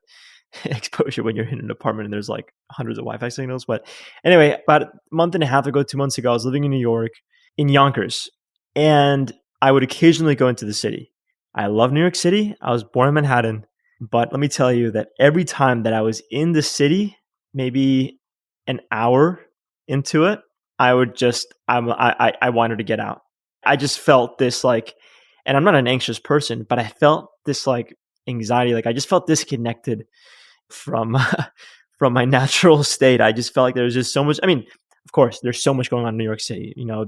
exposure when you're in an apartment and there's like hundreds of Wi-Fi signals. But anyway, about a month and a half ago, 2 months ago, I was living in New York, in Yonkers, and I would occasionally go into the city. I love New York City. I was born in Manhattan, but let me tell you that every time that I was in the city, maybe an hour into it, I wanted to get out. I just felt this like, and I'm not an anxious person, but I felt this like anxiety. Like I just felt disconnected from from my natural state. I just felt like there was just so much. I mean, of course, there's so much going on in New York City. You know,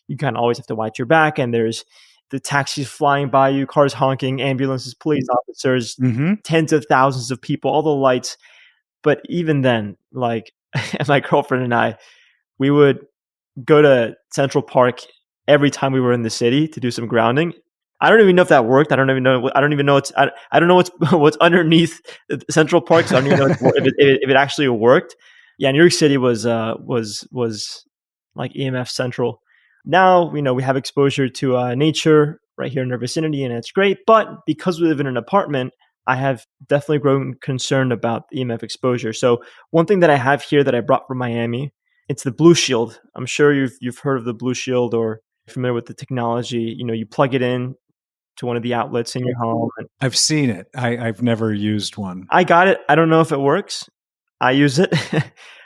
you kind of always have to watch your back, and there's the taxis flying by you, cars honking, ambulances, police officers, tens of thousands of people, all the lights. But even then, like my girlfriend and I, we would go to Central Park every time we were in the city to do some grounding. I don't even know if that worked. I don't even know what's underneath Central Park. So I don't even know if it actually worked. Yeah, New York City was like EMF central. Now, you know, we have exposure to nature right here in our vicinity, and it's great. But because we live in an apartment, I have definitely grown concerned about EMF exposure. So one thing that I have here that I brought from Miami, it's the Blue Shield. I'm sure you've heard of the Blue Shield or familiar with the technology. You know, you plug it in to one of the outlets in your home. I've seen it. I've never used one. I got it. I don't know if it works. I use it.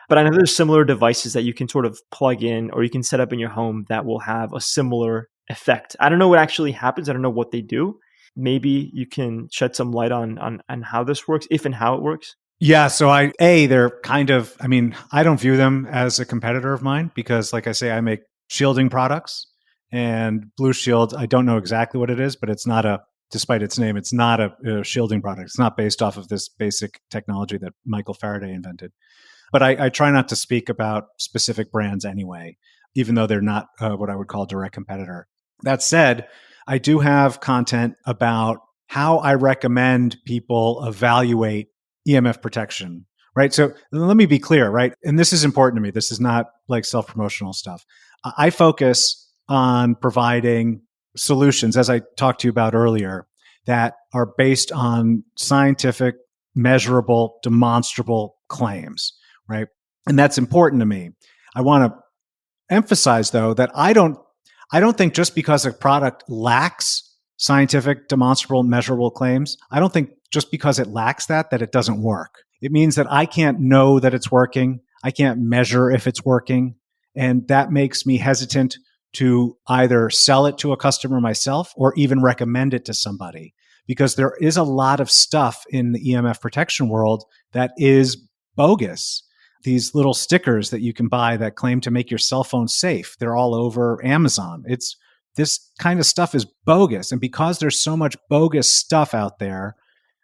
But I know there's similar devices that you can sort of plug in or you can set up in your home that will have a similar effect. I don't know what actually happens. I don't know what they do. Maybe you can shed some light on how this works, if and how it works. Yeah. So they're kind of, I mean, I don't view them as a competitor of mine because like I say, I make shielding products. And Blue Shield, I don't know exactly what it is, but it's not despite its name, it's not a shielding product. It's not based off of this basic technology that Michael Faraday invented. But I try not to speak about specific brands anyway, even though they're not what I would call a direct competitor. That said, I do have content about how I recommend people evaluate EMF protection, right? So let me be clear, right? And this is important to me. This is not like self-promotional stuff. I focus on providing solutions, as I talked to you about earlier, that are based on scientific, measurable, demonstrable claims, right? And that's important to me. I want to emphasize, though, that I don't think just because a product lacks scientific, demonstrable, measurable claims, I don't think just because it lacks that it doesn't work. It means that I can't know that it's working. I can't measure if it's working. And that makes me hesitant to either sell it to a customer myself or even recommend it to somebody, because there is a lot of stuff in the EMF protection world that is bogus. These little stickers that you can buy that claim to make your cell phone safe, they're all over Amazon. This kind of stuff is bogus. And because there's so much bogus stuff out there,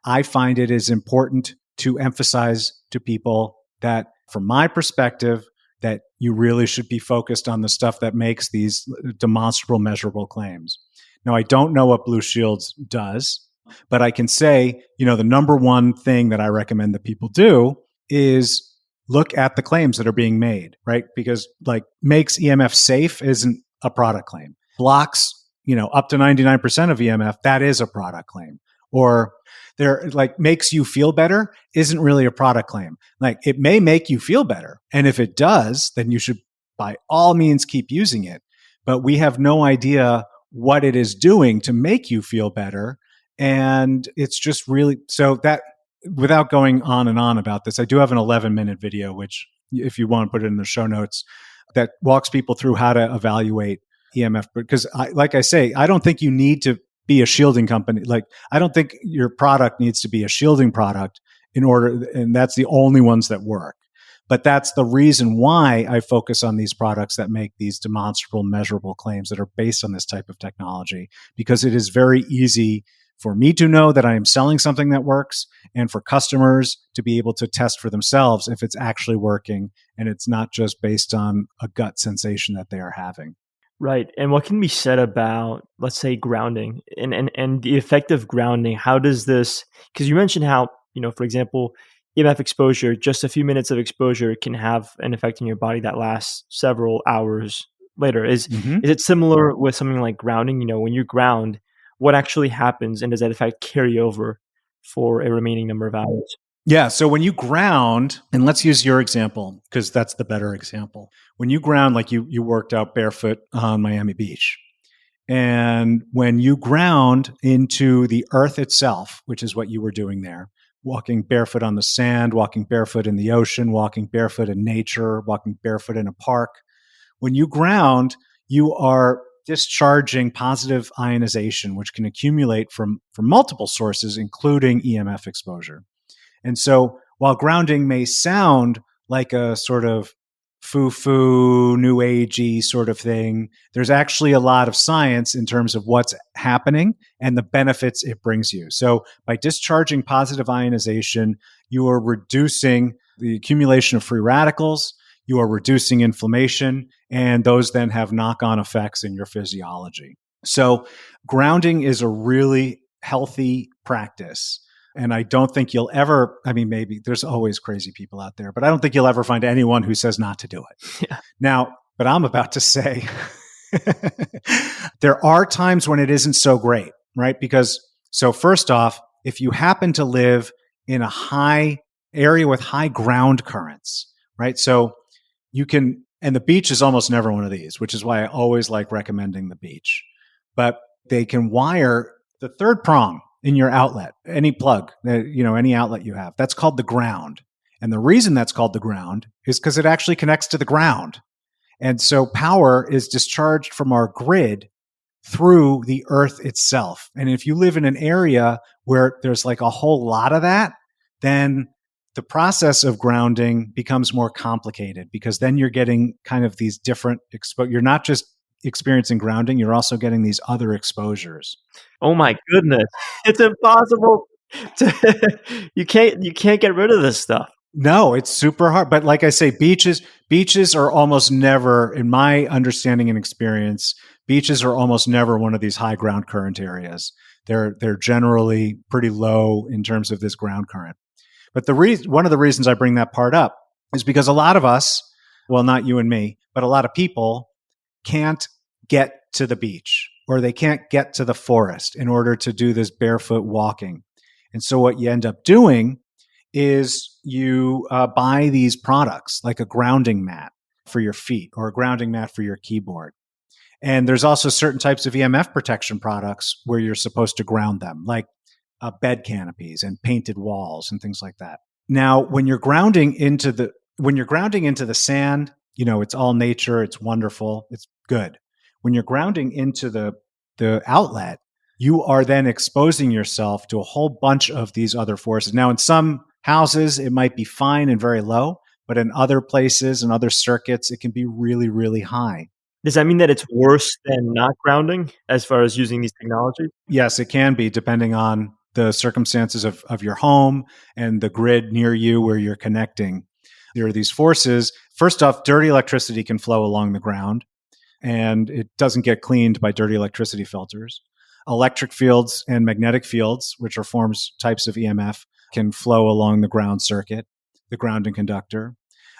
I find it is important to emphasize to people that, from my perspective, that you really should be focused on the stuff that makes these demonstrable, measurable claims. Now, I don't know what Blue Shields does, but I can say, the number one thing that I recommend that people do is look at the claims that are being made, right? Because like makes EMF safe isn't a product claim. Blocks, up to 99% of EMF, that is a product claim. Or they're like makes you feel better isn't really a product claim. Like it may make you feel better. And if it does, then you should by all means keep using it. But we have no idea what it is doing to make you feel better. And it's just really, so that without going on and on about this, I do have an 11-minute video, which if you want to put it in the show notes, that walks people through how to evaluate EMF. Because like I say, I don't think you need to be a shielding company. Like, I don't think your product needs to be a shielding product and that's the only ones that work. But that's the reason why I focus on these products that make these demonstrable, measurable claims that are based on this type of technology, because it is very easy for me to know that I am selling something that works and for customers to be able to test for themselves if it's actually working and it's not just based on a gut sensation that they are having. Right. And what can be said about, let's say, grounding and the effect of grounding? How does this, because you mentioned how, for example, EMF exposure, just a few minutes of exposure can have an effect in your body that lasts several hours later. Is it similar with something like grounding? When you ground, what actually happens and does that effect carry over for a remaining number of hours? Yeah. So when you ground, and let's use your example because that's the better example. When you ground, like you worked out barefoot on Miami Beach, and when you ground into the earth itself, which is what you were doing there, walking barefoot on the sand, walking barefoot in the ocean, walking barefoot in nature, walking barefoot in a park, when you ground, you are discharging positive ionization, which can accumulate from multiple sources, including EMF exposure. And so while grounding may sound like a sort of foo-foo, new agey sort of thing, there's actually a lot of science in terms of what's happening and the benefits it brings you. So by discharging positive ionization, you are reducing the accumulation of free radicals, you are reducing inflammation, and those then have knock-on effects in your physiology. So grounding is a really healthy practice. And I don't think you'll ever, I mean, maybe there's always crazy people out there, but I don't think you'll ever find anyone who says not to do it. Yeah. Now, but I'm about to say there are times when it isn't so great, right? Because, so first off, if you happen to live in a high area with high ground currents, right? So you can, and the beach is almost never one of these, which is why I always like recommending the beach. But they can wire the third prong in your outlet, any plug, any outlet you have. That's called the ground. And the reason that's called the ground is because it actually connects to the ground. And so power is discharged from our grid through the earth itself. And if you live in an area where there's like a whole lot of that, then the process of grounding becomes more complicated because then you're getting kind of these different you're not just experiencing grounding, you're also getting these other exposures. Oh my goodness. It's impossible you can't get rid of this stuff. No, it's super hard. But like I say, beaches are almost never, in my understanding and experience, beaches are almost never one of these high ground current areas. They're generally pretty low in terms of this ground current. But one of the reasons I bring that part up is because a lot of us, well, not you and me, but a lot of people can't get to the beach or they can't get to the forest in order to do this barefoot walking. And so what you end up doing is you buy these products like a grounding mat for your feet or a grounding mat for your keyboard. And there's also certain types of EMF protection products where you're supposed to ground them, like bed canopies and painted walls and things like that. Now, when you're grounding into the sand, it's all nature, it's wonderful, it's good. When you're grounding into the outlet, you are then exposing yourself to a whole bunch of these other forces. Now, in some houses, it might be fine and very low, but in other places and other circuits, it can be really, really high. Does that mean that it's worse than not grounding as far as using these technologies? Yes, it can be, depending on the circumstances of your home and the grid near you where you're connecting. There are these forces. First off, dirty electricity can flow along the ground, and it doesn't get cleaned by dirty electricity filters. Electric fields and magnetic fields, which are types of EMF, can flow along the ground circuit, the grounding conductor.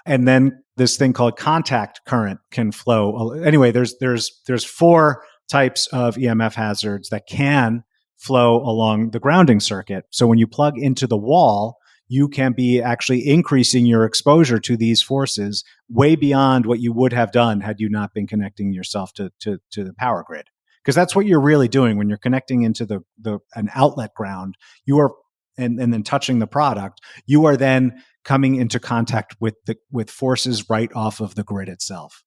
And then this thing called contact current can flow. Anyway, there's 4 types of EMF hazards that can flow along the grounding circuit. So when you plug into the wall, you can be actually increasing your exposure to these forces way beyond what you would have done had you not been connecting yourself to the power grid. Because that's what you're really doing when you're connecting into an outlet ground. You are and then touching the product. You are then coming into contact with forces right off of the grid itself.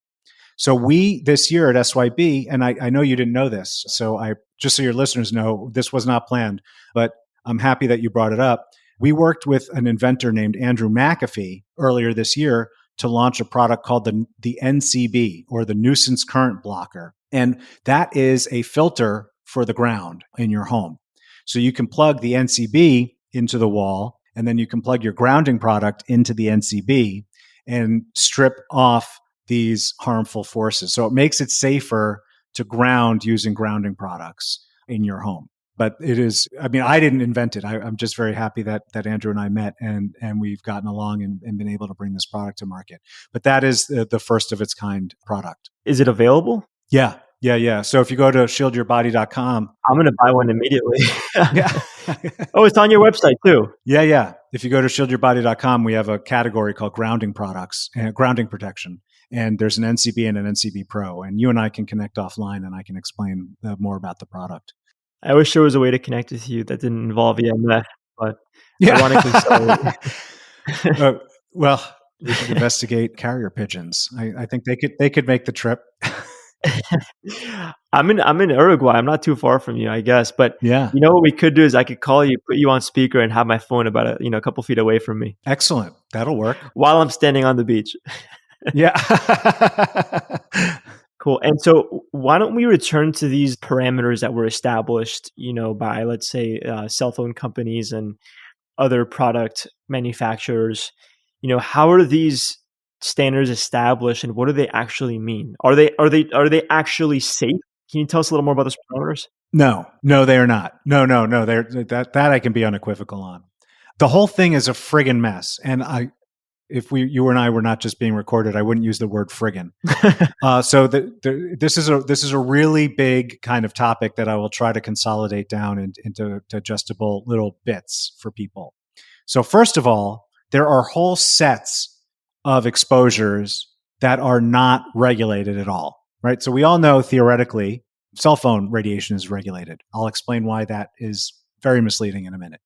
So we, this year at SYB, and I know you didn't know this, so just so your listeners know, this was not planned, but I'm happy that you brought it up. We worked with an inventor named Andrew McAfee earlier this year to launch a product called the NCB, or the nuisance current blocker. And that is a filter for the ground in your home. So you can plug the NCB into the wall, and then you can plug your grounding product into the NCB and strip off these harmful forces. So it makes it safer to ground using grounding products in your home. But it is, I mean, I didn't invent it. I'm just very happy that Andrew and I met and we've gotten along and been able to bring this product to market. But that is the first of its kind product. Is it available? Yeah. So if you go to shieldyourbody.com. I'm going to buy one immediately. Yeah. Oh, it's on your website too. Yeah. If you go to shieldyourbody.com, we have a category called grounding products and grounding protection. And there's an NCB and an NCB Pro. And you and I can connect offline and I can explain more about the product. I wish there was a way to connect with you that didn't involve EMF, but yeah. ironically so. Well, we should investigate carrier pigeons. I think they could make the trip. I'm in Uruguay. I'm not too far from you, I guess. But yeah, you know what we could do is I could call you, put you on speaker, and have my phone about a couple feet away from me. Excellent. That'll work. While I'm standing on the beach. Yeah. Cool. And so why don't we return to these parameters that were established, by, let's say, cell phone companies and other product manufacturers? How are these standards established and what do they actually mean? Are they actually safe? Can you tell us a little more about those parameters? No, they are not. No. That I can be unequivocal on. The whole thing is a friggin' mess. And if you and I were not just being recorded, I wouldn't use the word friggin'. So this is a really big kind of topic that I will try to consolidate down into digestible little bits for people. So first of all, there are whole sets of exposures that are not regulated at all, right? So we all know theoretically cell phone radiation is regulated. I'll explain why that is very misleading in a minute.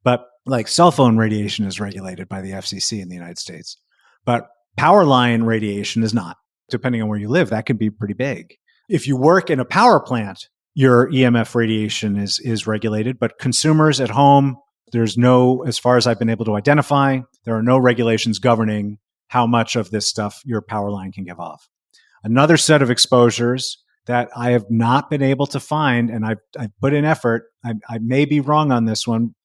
But like cell phone radiation is regulated by the FCC in the United States, but power line radiation is not. Depending on where you live, that can be pretty big. If you work in a power plant, your EMF radiation is regulated, but consumers at home, there's no, as far as I've been able to identify, there are no regulations governing how much of this stuff your power line can give off. Another set of exposures that I have not been able to find, and I've put in effort, I may be wrong on this one,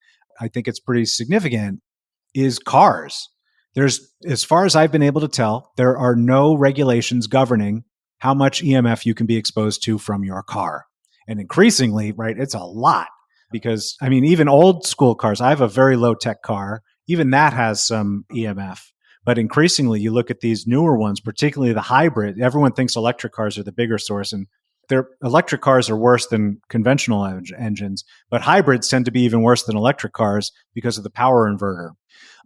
I think it's pretty significant, is cars. There's, as far as I've been able to tell, there are no regulations governing how much EMF you can be exposed to from your car. And increasingly, right, it's a lot because, I mean, even old school cars, I have a very low tech car, even that has some EMF. But increasingly, you look at these newer ones, particularly the hybrid, everyone thinks electric cars are the bigger source, and their electric cars are worse than conventional engines, but hybrids tend to be even worse than electric cars because of the power inverter.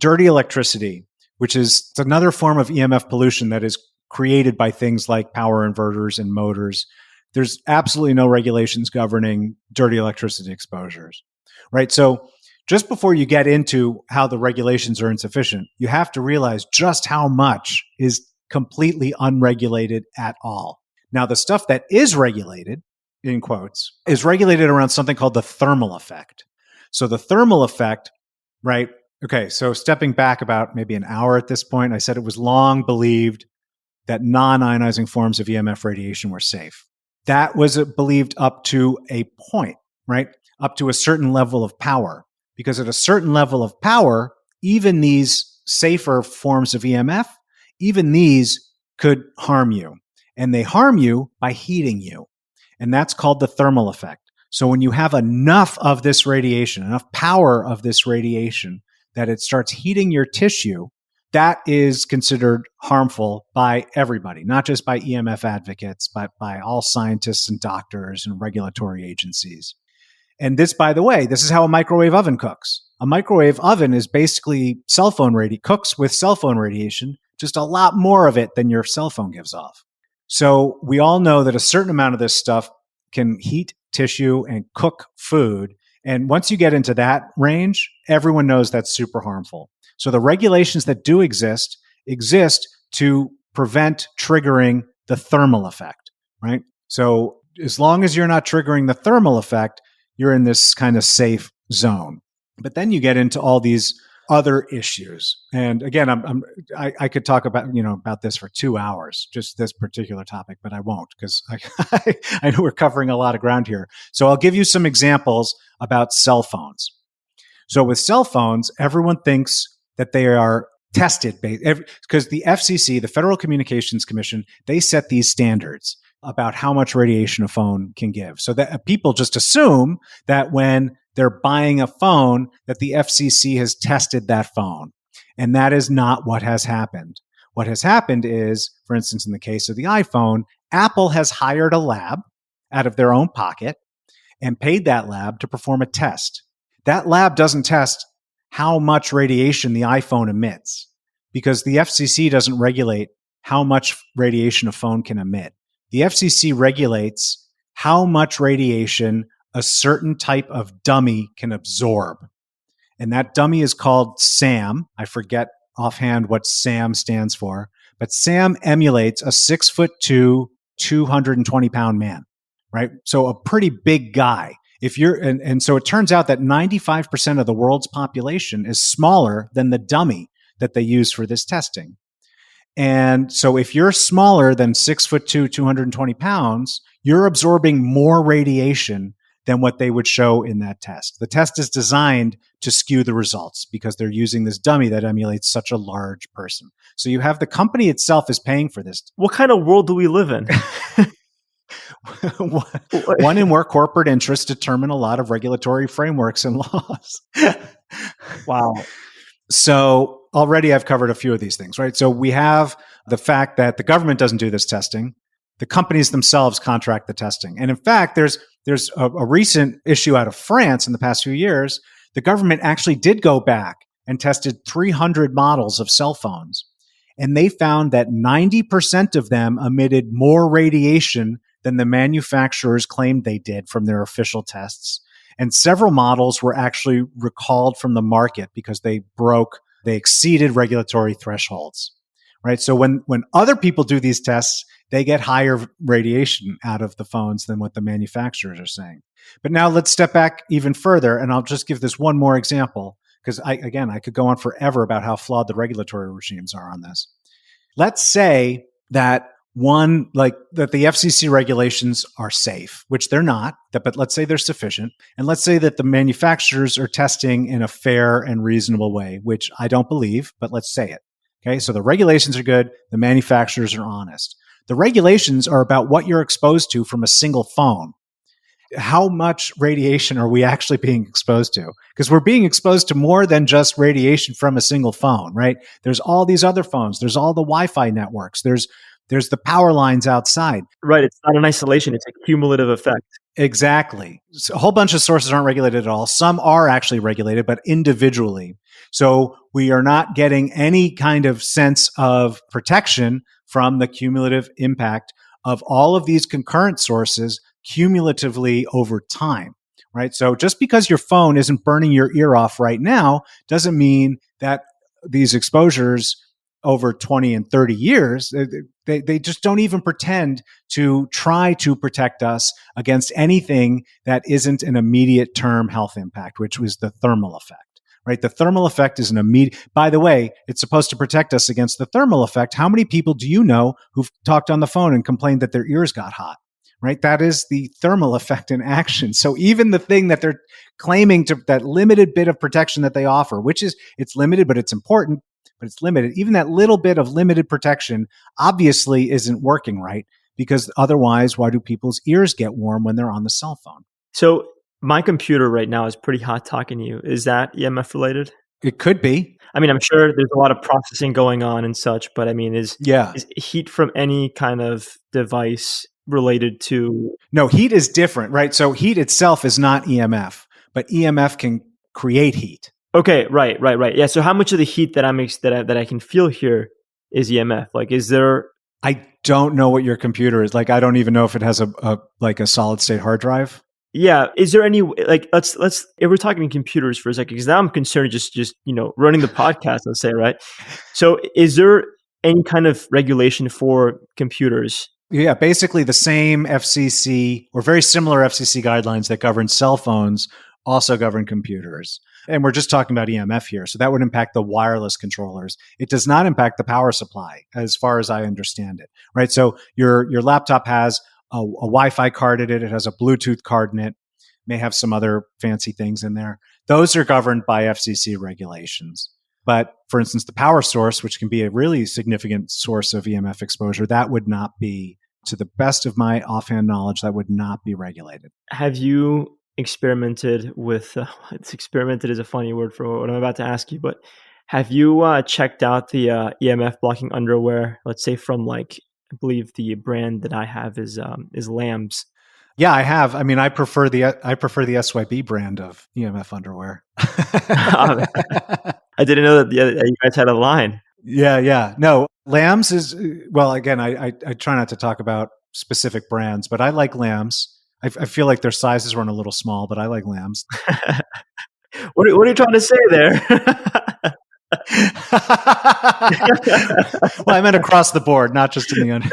Dirty electricity, which is another form of EMF pollution that is created by things like power inverters and motors. There's absolutely no regulations governing dirty electricity exposures, right? So just before you get into how the regulations are insufficient, you have to realize just how much is completely unregulated at all. Now, the stuff that is regulated, in quotes, is regulated around something called the thermal effect. So the thermal effect, right? Okay, so stepping back about maybe an hour at this point, I said it was long believed that non-ionizing forms of EMF radiation were safe. That was believed up to a point, right? Up to a certain level of power. Because at a certain level of power, even these safer forms of EMF, even these could harm you. And they harm you by heating you. And that's called the thermal effect. So when you have enough of this radiation, enough power of this radiation, that it starts heating your tissue, that is considered harmful by everybody, not just by EMF advocates, but by all scientists and doctors and regulatory agencies. And this, by the way, this is how a microwave oven cooks. A microwave oven is basically cooks with cell phone radiation, just a lot more of it than your cell phone gives off. So we all know that a certain amount of this stuff can heat tissue and cook food. And once you get into that range, everyone knows that's super harmful. So the regulations that do exist to prevent triggering the thermal effect, right? So as long as you're not triggering the thermal effect, you're in this kind of safe zone. But then you get into all these other issues. And again, I could talk about this for 2 hours, just this particular topic, but I won't because I know we're covering a lot of ground here. So I'll give you some examples about cell phones. So with cell phones, everyone thinks that they are tested because the FCC, the Federal Communications Commission, they set these standards about how much radiation a phone can give. So that people just assume that when they're buying a phone, that the FCC has tested that phone. And that is not what has happened. What has happened is, for instance, in the case of the iPhone, Apple has hired a lab out of their own pocket and paid that lab to perform a test. That lab doesn't test how much radiation the iPhone emits because the FCC doesn't regulate how much radiation a phone can emit. The FCC regulates how much radiation a certain type of dummy can absorb. And that dummy is called SAM. I forget offhand what SAM stands for, but SAM emulates a 6'2", 220-pound man, right? So a pretty big guy. And so it turns out that 95% of the world's population is smaller than the dummy that they use for this testing. And so if you're smaller than 6'2", 220 pounds, you're absorbing more radiation than what they would show in that test. The test is designed to skew the results because they're using this dummy that emulates such a large person. So you have the company itself is paying for this. What kind of world do we live in? One in where corporate interests determine a lot of regulatory frameworks and laws. Wow. So already I've covered a few of these things, right? So we have the fact that the government doesn't do this testing. The companies themselves contract the testing. And in fact, there's a recent issue out of France in the past few years. The government actually did go back and tested 300 models of cell phones. And they found that 90% of them emitted more radiation than the manufacturers claimed they did from their official tests. And several models were actually recalled from the market because they exceeded regulatory thresholds, right? So when other people do these tests, they get higher radiation out of the phones than what the manufacturers are saying. But now let's step back even further, and I'll just give this one more example, because I could go on forever about how flawed the regulatory regimes are on this. Let's say that that the FCC regulations are safe, which they're not, but let's say they're sufficient. And let's say that the manufacturers are testing in a fair and reasonable way, which I don't believe, but let's say it. Okay, so the regulations are good. The manufacturers are honest. The regulations are about what you're exposed to from a single phone. How much radiation are we actually being exposed to? Because we're being exposed to more than just radiation from a single phone, right? There's all these other phones. There's all the Wi-Fi networks. There's the power lines outside. Right. It's not an isolation. It's a cumulative effect. Exactly. So a whole bunch of sources aren't regulated at all. Some are actually regulated, but individually. So we are not getting any kind of sense of protection from the cumulative impact of all of these concurrent sources cumulatively over time, right? So just because your phone isn't burning your ear off right now doesn't mean that these exposures over 20 and 30 years, they just don't even pretend to try to protect us against anything that isn't an immediate term health impact, which was the thermal effect. Right? The thermal effect is an immediate, by the way, it's supposed to protect us against the thermal effect. How many people do you know who've talked on the phone and complained that their ears got hot? Right? That is the thermal effect in action. So even the thing that they're claiming to, that limited bit of protection that they offer, which is, it's limited, but it's important, but it's limited. Even that little bit of limited protection obviously isn't working, right? Because otherwise, why do people's ears get warm when they're on the cell phone? So my computer right now is pretty hot talking to you. Is that EMF related? It could be. I mean, I'm sure there's a lot of processing going on and such, but I mean, is heat from any kind of device related to? No, heat is different, right? So heat itself is not EMF, but EMF can create heat. Okay, right. Yeah. So how much of the heat that I can feel here is EMF? Like, is there? I don't know what your computer is like. I don't even know if it has a solid state hard drive. Yeah. Is there any, like, let's, if we're talking computers for a second, because now I'm concerned just, running the podcast, let's say, right? So is there any kind of regulation for computers? Yeah. Basically the same FCC or very similar FCC guidelines that govern cell phones also govern computers. And we're just talking about EMF here. So that would impact the wireless controllers. It does not impact the power supply as far as I understand it, right? So your laptop has a Wi-Fi card in it. It has a Bluetooth card in it. May have some other fancy things in there. Those are governed by FCC regulations. But for instance, the power source, which can be a really significant source of EMF exposure, that would not be, to the best of my offhand knowledge, that would not be regulated. Have you experimented with, experimented is a funny word for what I'm about to ask you, but have you checked out the EMF blocking underwear, let's say from like, I believe the brand that I have is Lambs. Yeah, I have. I mean, I prefer the SYB brand of EMF underwear. I didn't know that you guys had a line. Yeah. No, Lambs is, well, again, I try not to talk about specific brands, but I like Lambs. I feel like their sizes run a little small, but I like Lambs. What are you trying to say there? Well, I meant across the board, not just in the under.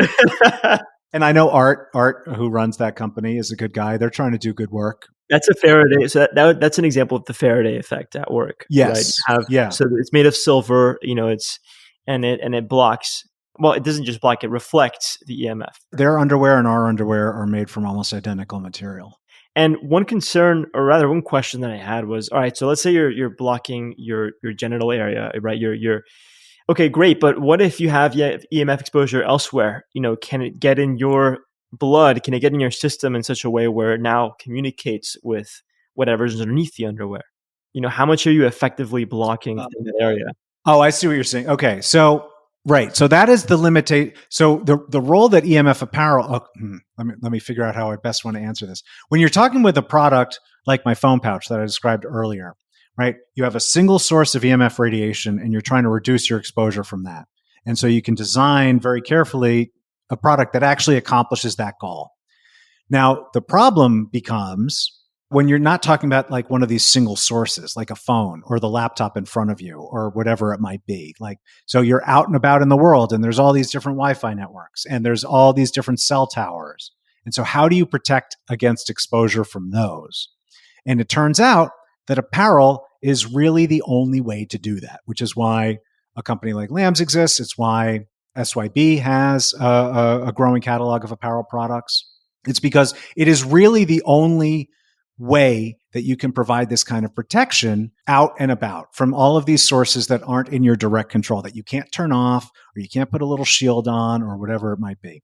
And I know Art, who runs that company, is a good guy. They're trying to do good work. That's a Faraday. So that's an example of the Faraday effect at work. Yes. Right? Yeah. So it's made of silver. It blocks. Well, it doesn't just block; it reflects the EMF. Their underwear and our underwear are made from almost identical material. And one concern, or rather, one question that I had was: all right, so let's say you're blocking your genital area, right? You're okay, great. But what if you have EMF exposure elsewhere? Can it get in your blood? Can it get in your system in such a way where it now communicates with whatever's underneath the underwear? How much are you effectively blocking in that area? Oh, I see what you're saying. Okay, so right, so that is the limitation. So the role that EMF apparel. Let me figure out how I best want to answer this. When you're talking with a product like my phone pouch that I described earlier, right? You have a single source of EMF radiation, and you're trying to reduce your exposure from that. And so you can design very carefully a product that actually accomplishes that goal. Now, the problem becomes when you're not talking about like one of these single sources, like a phone or the laptop in front of you or whatever it might be. Like, so you're out and about in the world and there's all these different Wi-Fi networks and there's all these different cell towers. And so how do you protect against exposure from those? And it turns out that apparel is really the only way to do that, which is why a company like Lambs exists. It's why SYB has a growing catalog of apparel products. It's because it is really the only way that you can provide this kind of protection out and about from all of these sources that aren't in your direct control, that you can't turn off or you can't put a little shield on or whatever it might be.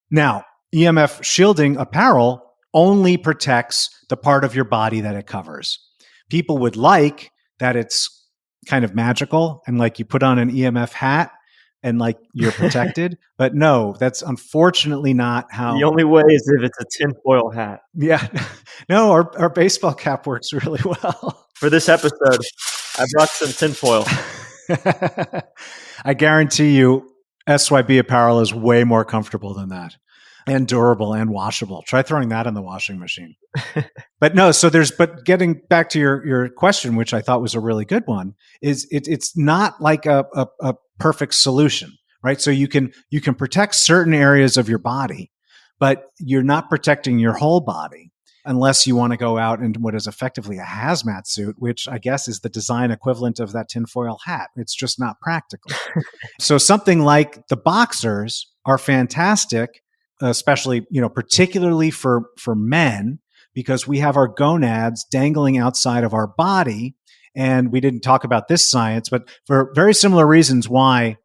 Now, EMF shielding apparel only protects the part of your body that it covers. People would like that it's kind of magical and like you put on an EMF hat and like you're protected. But no, that's unfortunately not how. The only way is if it's a tinfoil hat. Yeah. No, our baseball cap works really well. For this episode, I brought some tinfoil. I guarantee you SYB apparel is way more comfortable than that. And durable and washable. Try throwing that in the washing machine. But no, but getting back to your question, which I thought was a really good one, is it's not like a perfect solution, right? So you can protect certain areas of your body, but you're not protecting your whole body unless you want to go out in what is effectively a hazmat suit, which I guess is the design equivalent of that tinfoil hat. It's just not practical. So something like the boxers are fantastic, especially, particularly for men, because we have our gonads dangling outside of our body. And we didn't talk about this science, but for very similar reasons why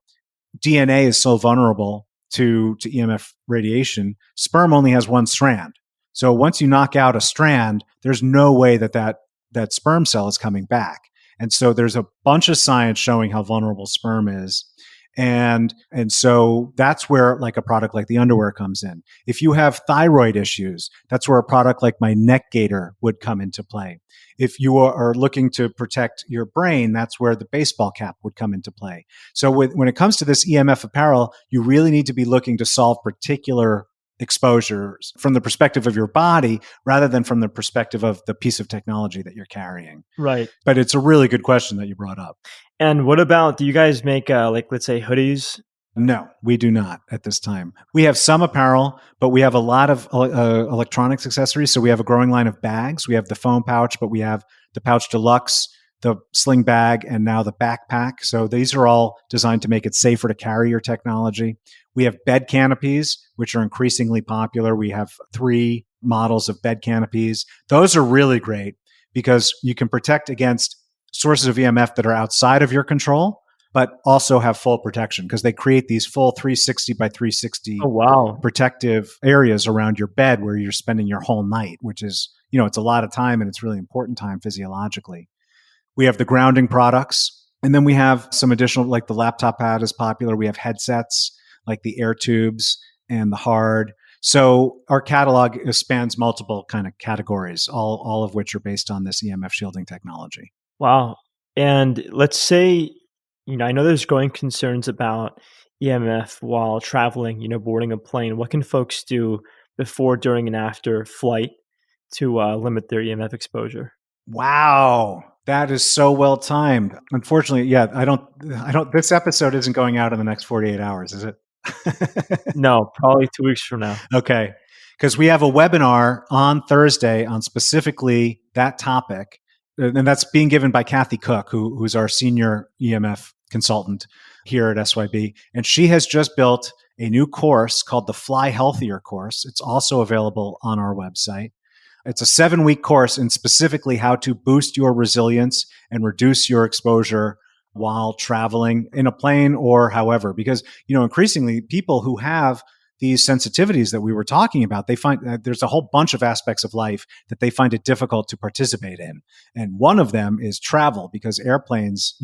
DNA is so vulnerable to EMF radiation, sperm only has one strand. So once you knock out a strand, there's no way that sperm cell is coming back. And so there's a bunch of science showing how vulnerable sperm is. And so that's where like a product like the underwear comes in. If you have thyroid issues, that's where a product like my neck gaiter would come into play. If you are looking to protect your brain, that's where the baseball cap would come into play. So when it comes to this EMF apparel, you really need to be looking to solve particular exposures from the perspective of your body rather than from the perspective of the piece of technology that you're carrying. Right. But it's a really good question that you brought up. And what about, do you guys make let's say hoodies? No, we do not at this time. We have some apparel, but we have a lot of electronics accessories. So we have a growing line of bags. We have the phone pouch, but we have the pouch deluxe, the sling bag, and now the backpack. So these are all designed to make it safer to carry your technology. We have bed canopies, which are increasingly popular. We have 3 models of bed canopies. Those are really great because you can protect against sources of EMF that are outside of your control, but also have full protection because they create these full 360 by 360 Oh, wow. protective areas around your bed where you're spending your whole night, which is, it's a lot of time and it's really important time physiologically. We have the grounding products. And then we have some additional, like the laptop pad is popular. We have headsets like the air tubes and the hard. So our catalog spans multiple kind of categories, all of which are based on this EMF shielding technology. Wow. And let's say, I know there's growing concerns about EMF while traveling, boarding a plane. What can folks do before, during, and after flight to limit their EMF exposure? Wow. That is so well timed. Unfortunately, yeah, this episode isn't going out in the next 48 hours, is it? No, probably 2 weeks from now. Okay. Because we have a webinar on Thursday on specifically that topic. And that's being given by Kathy Cook, who's our senior EMF consultant here at SYB. And she has just built a new course called the Fly Healthier course. It's also available on our website. It's a 7-week course in specifically how to boost your resilience and reduce your exposure while traveling in a plane or however, because, increasingly people who have these sensitivities that we were talking about, they find that there's a whole bunch of aspects of life that they find it difficult to participate in. And one of them is travel, because airplanes,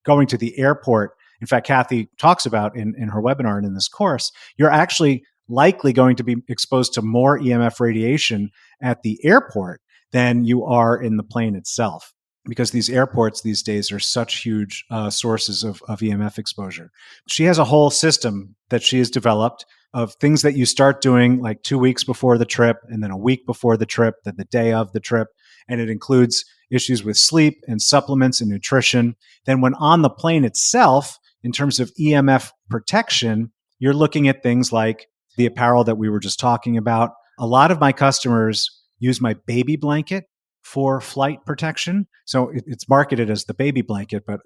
going to the airport, in fact, Kathy talks about in her webinar and in this course, you're actually likely going to be exposed to more EMF radiation at the airport than you are in the plane itself, because these airports these days are such huge sources of EMF exposure. She has a whole system that she has developed of things that you start doing like 2 weeks before the trip, and then a week before the trip, then the day of the trip. And it includes issues with sleep and supplements and nutrition. Then when on the plane itself, in terms of EMF protection, you're looking at things like the apparel that we were just talking about. A lot of my customers use my baby blanket for flight protection. So it's marketed as the baby blanket, but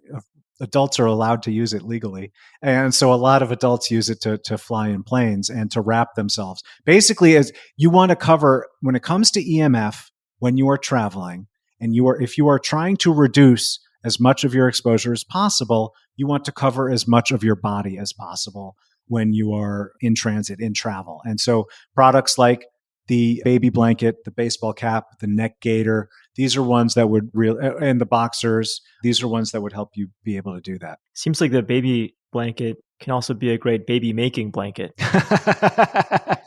adults are allowed to use it legally. And so a lot of adults use it to fly in planes and to wrap themselves. Basically, as you want to cover, when it comes to EMF, when you are traveling, and if you are trying to reduce as much of your exposure as possible, you want to cover as much of your body as possible when you are in transit, in travel. And so products like the baby blanket, the baseball cap, the neck gaiter, these are ones that would and the boxers, these are ones that would help you be able to do that. Seems like the baby blanket can also be a great baby making blanket,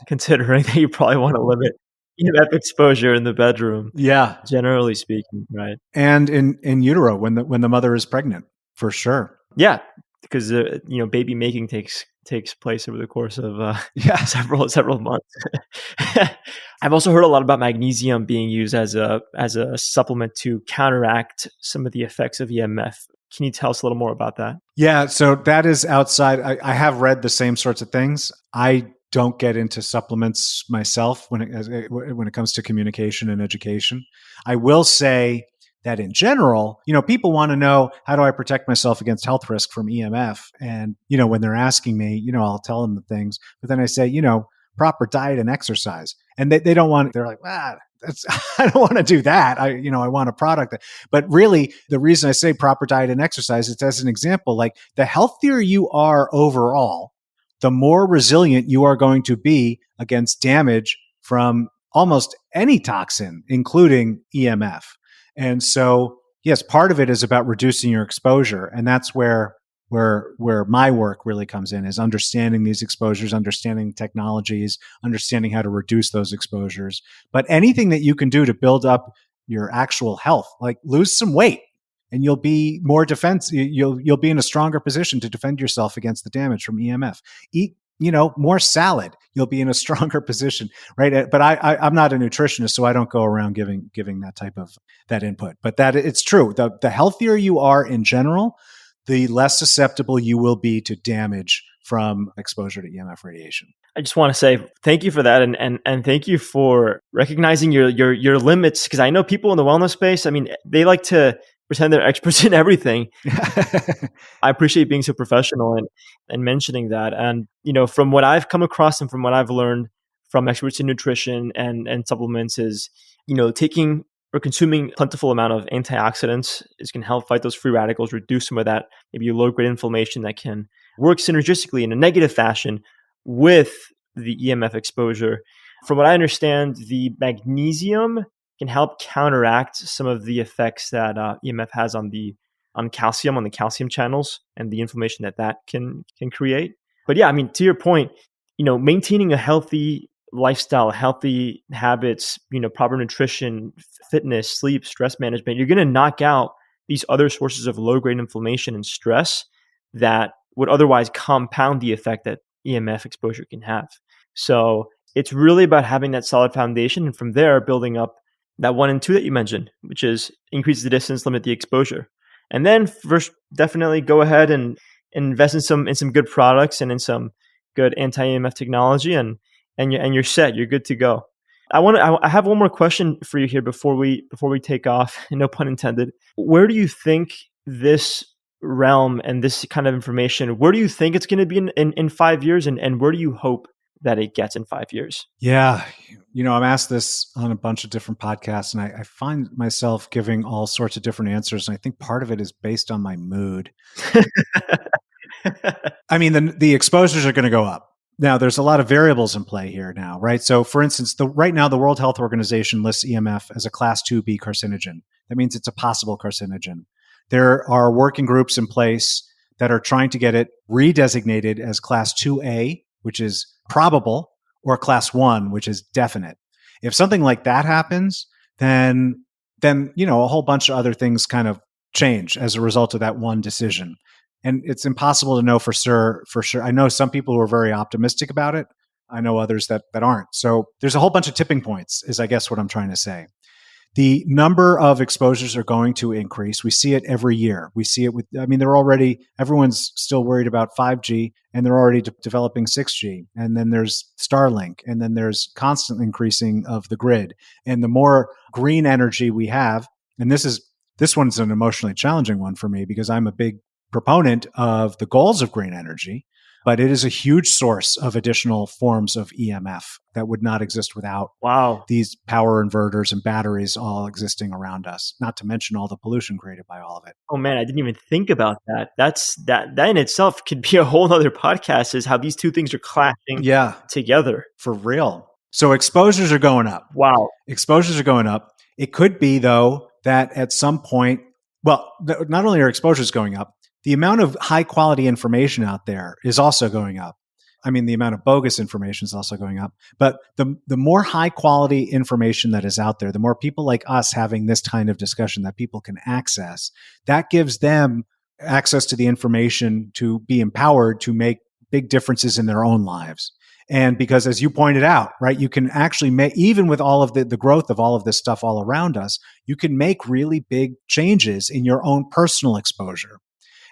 considering that you probably want to limit EMF exposure in the bedroom. Yeah. Generally speaking, right? And in utero, when the mother is pregnant, for sure. Yeah, because baby making takes place over the course of several months. I've also heard a lot about magnesium being used as a supplement to counteract some of the effects of EMF. Can you tell us a little more about that? Yeah, so that is outside. I have read the same sorts of things. I don't get into supplements myself when it comes to communication and education. I will say that in general, people want to know, how do I protect myself against health risk from EMF? And, when they're asking me, I'll tell them the things, but then I say, proper diet and exercise. And they don't want, they're like, I don't want to do that. I want a product but really the reason I say proper diet and exercise is, as an example, like the healthier you are overall, the more resilient you are going to be against damage from almost any toxin, including EMF. And so, yes, part of it is about reducing your exposure. And that's where my work really comes in, is understanding these exposures, understanding technologies, understanding how to reduce those exposures. But anything that you can do to build up your actual health, like lose some weight, and you'll be more you'll be in a stronger position to defend yourself against the damage from EMF. Eat, more salad, you'll be in a stronger position, right? But I'm not a nutritionist, so I don't go around giving that type of that input. But that it's true. The healthier you are in general, the less susceptible you will be to damage from exposure to EMF radiation. I just want to say thank you for that, and thank you for recognizing your limits, because I know people in the wellness space, I mean, they like to pretend they're experts in everything. I appreciate being so professional and mentioning that. And, from what I've come across and from what I've learned from experts in nutrition and supplements is, taking or consuming plentiful amount of antioxidants is going to help fight those free radicals, reduce some of that maybe low-grade inflammation that can work synergistically in a negative fashion with the EMF exposure. From what I understand, the magnesium can help counteract some of the effects that EMF has on the calcium channels and the inflammation that can create. But yeah, I mean, to your point, maintaining a healthy lifestyle, healthy habits, proper nutrition, fitness, sleep, stress management, you're going to knock out these other sources of low-grade inflammation and stress that would otherwise compound the effect that EMF exposure can have. So it's really about having that solid foundation, and from there building up that 1 and 2 that you mentioned, which is increase the distance, limit the exposure. And then first, definitely go ahead and invest in some good products and in some good anti-EMF technology, and you're set. You're good to go. I have one more question for you here before we take off. No pun intended. Where do you think this realm and this kind of information, where do you think it's going to be in 5 years, and where do you hope that it gets in 5 years? Yeah. I'm asked this on a bunch of different podcasts, and I find myself giving all sorts of different answers. And I think part of it is based on my mood. I mean, the exposures are going to go up. Now, there's a lot of variables in play here now, right? So, for instance, right now, the World Health Organization lists EMF as a class 2B carcinogen. That means it's a possible carcinogen. There are working groups in place that are trying to get it redesignated as class 2A, which is probable, or class 1, which is definite. If something like that happens, then a whole bunch of other things kind of change as a result of that one decision. And it's impossible to know for sure. I know some people who are very optimistic about it. I know others that aren't. So there's a whole bunch of tipping points, is I guess what I'm trying to say. The number of exposures are going to increase. We see it every year. We see it everyone's still worried about 5G, and they're already developing 6G. And then there's Starlink, and then there's constant increasing of the grid. And the more green energy we have, and this one's an emotionally challenging one for me because I'm a big proponent of the goals of green energy, but it is a huge source of additional forms of EMF that would not exist without these power inverters and batteries all existing around us, not to mention all the pollution created by all of it. Oh man, I didn't even think about that. That in itself could be a whole other podcast, is how these two things are clashing together. For real. So exposures are going up. Wow. Exposures are going up. It could be, though, that at some point, not only are exposures going up, the amount of high quality information out there is also going up. I mean, the amount of bogus information is also going up. But the more high quality information that is out there, the more people like us having this kind of discussion that people can access, that gives them access to the information to be empowered to make big differences in their own lives. And because, as you pointed out, right, you can actually make, even with all of the growth of all of this stuff all around us, you can make really big changes in your own personal exposure.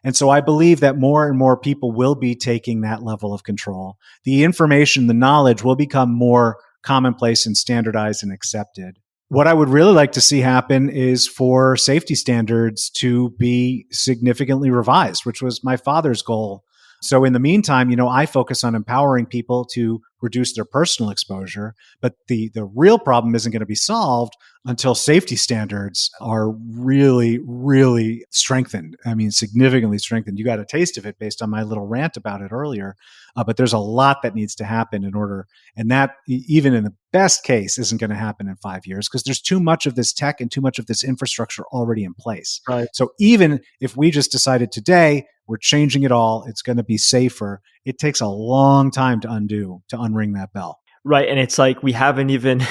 And so I believe that more and more people will be taking that level of control. The information, the knowledge will become more commonplace and standardized and accepted. What I would really like to see happen is for safety standards to be significantly revised, which was my father's goal. So in the meantime, I focus on empowering people to reduce their personal exposure, but the real problem isn't going to be solved until safety standards are really, really strengthened. I mean, significantly strengthened. You got a taste of it based on my little rant about it earlier, but there's a lot that needs to happen in order, and that even in the best case isn't going to happen in 5 years because there's too much of this tech and too much of this infrastructure already in place. Right. So even if we just decided today we're changing it all, it's going to be safer, it takes a long time to unring that bell. Right. And it's like we haven't even,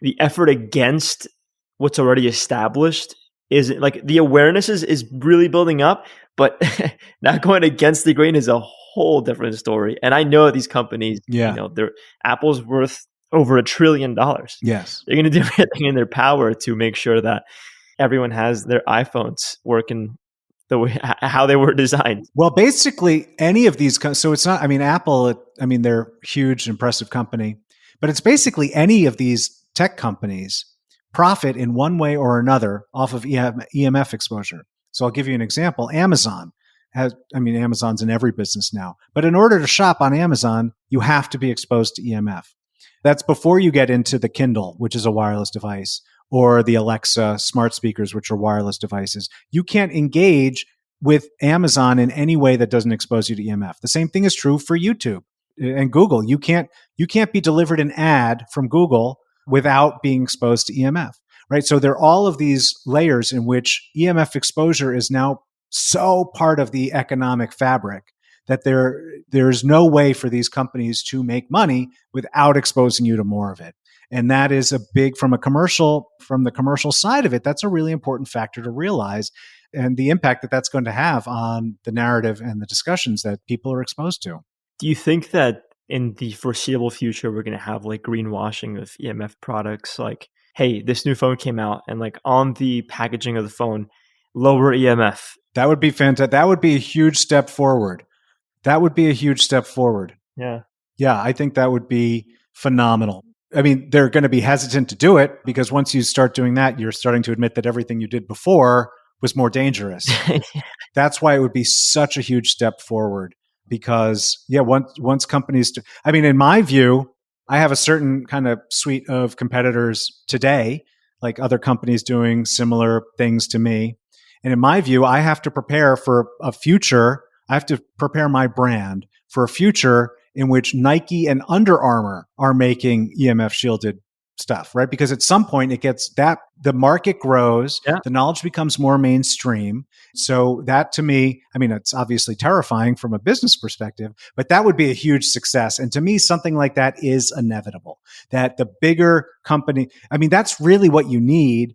the effort against what's already established isn't, like, the awareness is really building up, but not going against the grain is a whole different story. And I know these companies, Apple's worth over $1 trillion. Yes. They're going to do everything in their power to make sure that everyone has their iPhones working the way how they were designed. Well, basically any of these, so it's not, I mean, Apple, they're a huge, impressive company, but it's basically any of these tech companies profit in one way or another off of EMF exposure. So I'll give you an example. Amazon Amazon's in every business now, but in order to shop on Amazon, you have to be exposed to EMF. That's before you get into the Kindle, which is a wireless device, or the Alexa smart speakers, which are wireless devices. You can't engage with Amazon in any way that doesn't expose you to EMF. The same thing is true for YouTube and Google. You can't be delivered an ad from Google without being exposed to EMF, right? So there are all of these layers in which EMF exposure is now so part of the economic fabric that there's no way for these companies to make money without exposing you to more of it. And that is from the commercial side of it, that's a really important factor to realize, and the impact that that's going to have on the narrative and the discussions that people are exposed to. Do you think that in the foreseeable future, we're going to have like greenwashing of EMF products? Like, hey, this new phone came out and like on the packaging of the phone, lower EMF. That would be fantastic. That would be a huge step forward. Yeah. Yeah, I think that would be phenomenal. I mean, they're going to be hesitant to do it because once you start doing that, you're starting to admit that everything you did before was more dangerous. That's why it would be such a huge step forward because, once companies, in my view, I have a certain kind of suite of competitors today, like other companies doing similar things to me. And in my view, I have to prepare for a future. I have to prepare my brand for a future in which Nike and Under Armour are making EMF shielded stuff, right? Because at some point the market grows, the knowledge becomes more mainstream. So that to me, it's obviously terrifying from a business perspective, but that would be a huge success. And to me, something like that is inevitable, that the bigger company, that's really what you need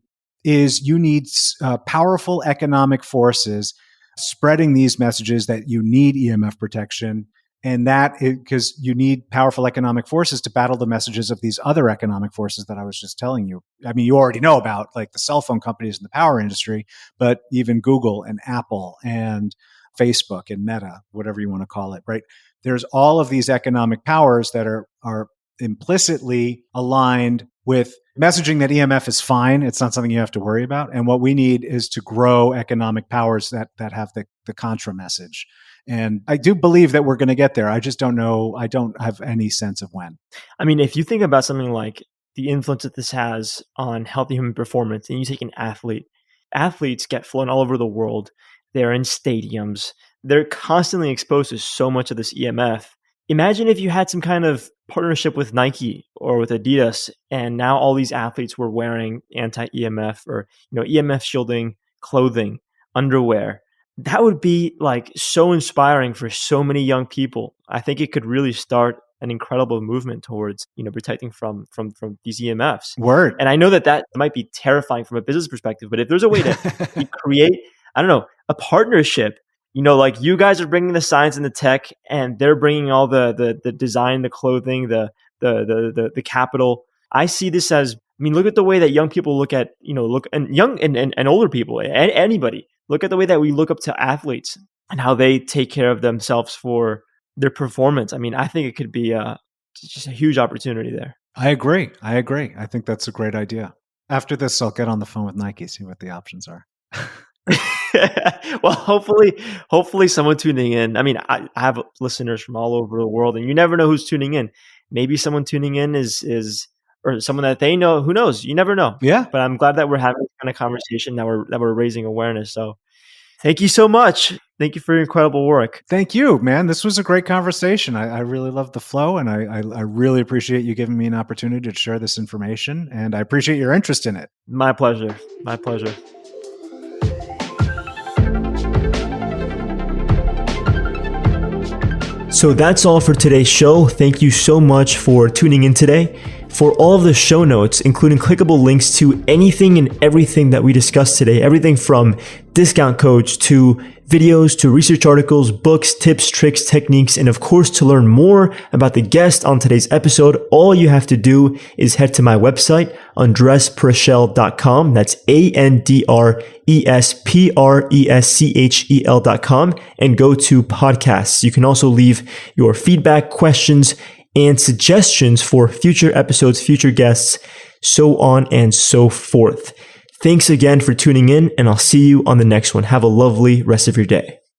powerful economic forces spreading these messages that you need EMF protection. And that because you need powerful economic forces to battle the messages of these other economic forces that I was just telling you. You already know about like the cell phone companies and the power industry, but even Google and Apple and Facebook and Meta, whatever you want to call it, right? There's all of these economic powers that are implicitly aligned with messaging that EMF is fine. It's not something you have to worry about. And what we need is to grow economic powers that have the contra message. And I do believe that we're going to get there. I just don't know. I don't have any sense of when. If you think about something like the influence that this has on healthy human performance, and you take an athlete, athletes get flown all over the world. They're in stadiums. They're constantly exposed to so much of this EMF. Imagine if you had some kind of partnership with Nike or with Adidas, and now all these athletes were wearing anti-EMF or EMF shielding clothing, underwear. That would be like so inspiring for so many young people. I think it could really start an incredible movement towards protecting from these EMFs. Word. And I know that might be terrifying from a business perspective, but if there's a way to create, a partnership. Like you guys are bringing the science and the tech, and they're bringing all the design, the clothing, the capital. I see this as, look at the way that young people look at, young and older people, anybody. Look at the way that we look up to athletes and how they take care of themselves for their performance. I think it could be just a huge opportunity there. I agree. I think that's a great idea. After this, I'll get on the phone with Nike, see what the options are. Well, hopefully someone tuning in. I have listeners from all over the world, and you never know who's tuning in. Maybe someone tuning in is or someone that they know. Who knows? You never know. Yeah. But I'm glad that we're having this kind of conversation, that we're raising awareness. So thank you so much. Thank you for your incredible work. Thank you, man. This was a great conversation. I really loved the flow, and I really appreciate you giving me an opportunity to share this information, and I appreciate your interest in it. My pleasure. My pleasure. So that's all for today's show. Thank you so much for tuning in today. For all of the show notes, including clickable links to anything and everything that we discussed today, everything from discount codes to videos to research articles, books, tips, tricks, techniques, and of course, to learn more about the guest on today's episode, all you have to do is head to my website, andrespreschel.com. That's ANDRESPRESCHEL.com, and go to podcasts. You can also leave your feedback, questions, and suggestions for future episodes, future guests, so on and so forth. Thanks again for tuning in, and I'll see you on the next one. Have a lovely rest of your day.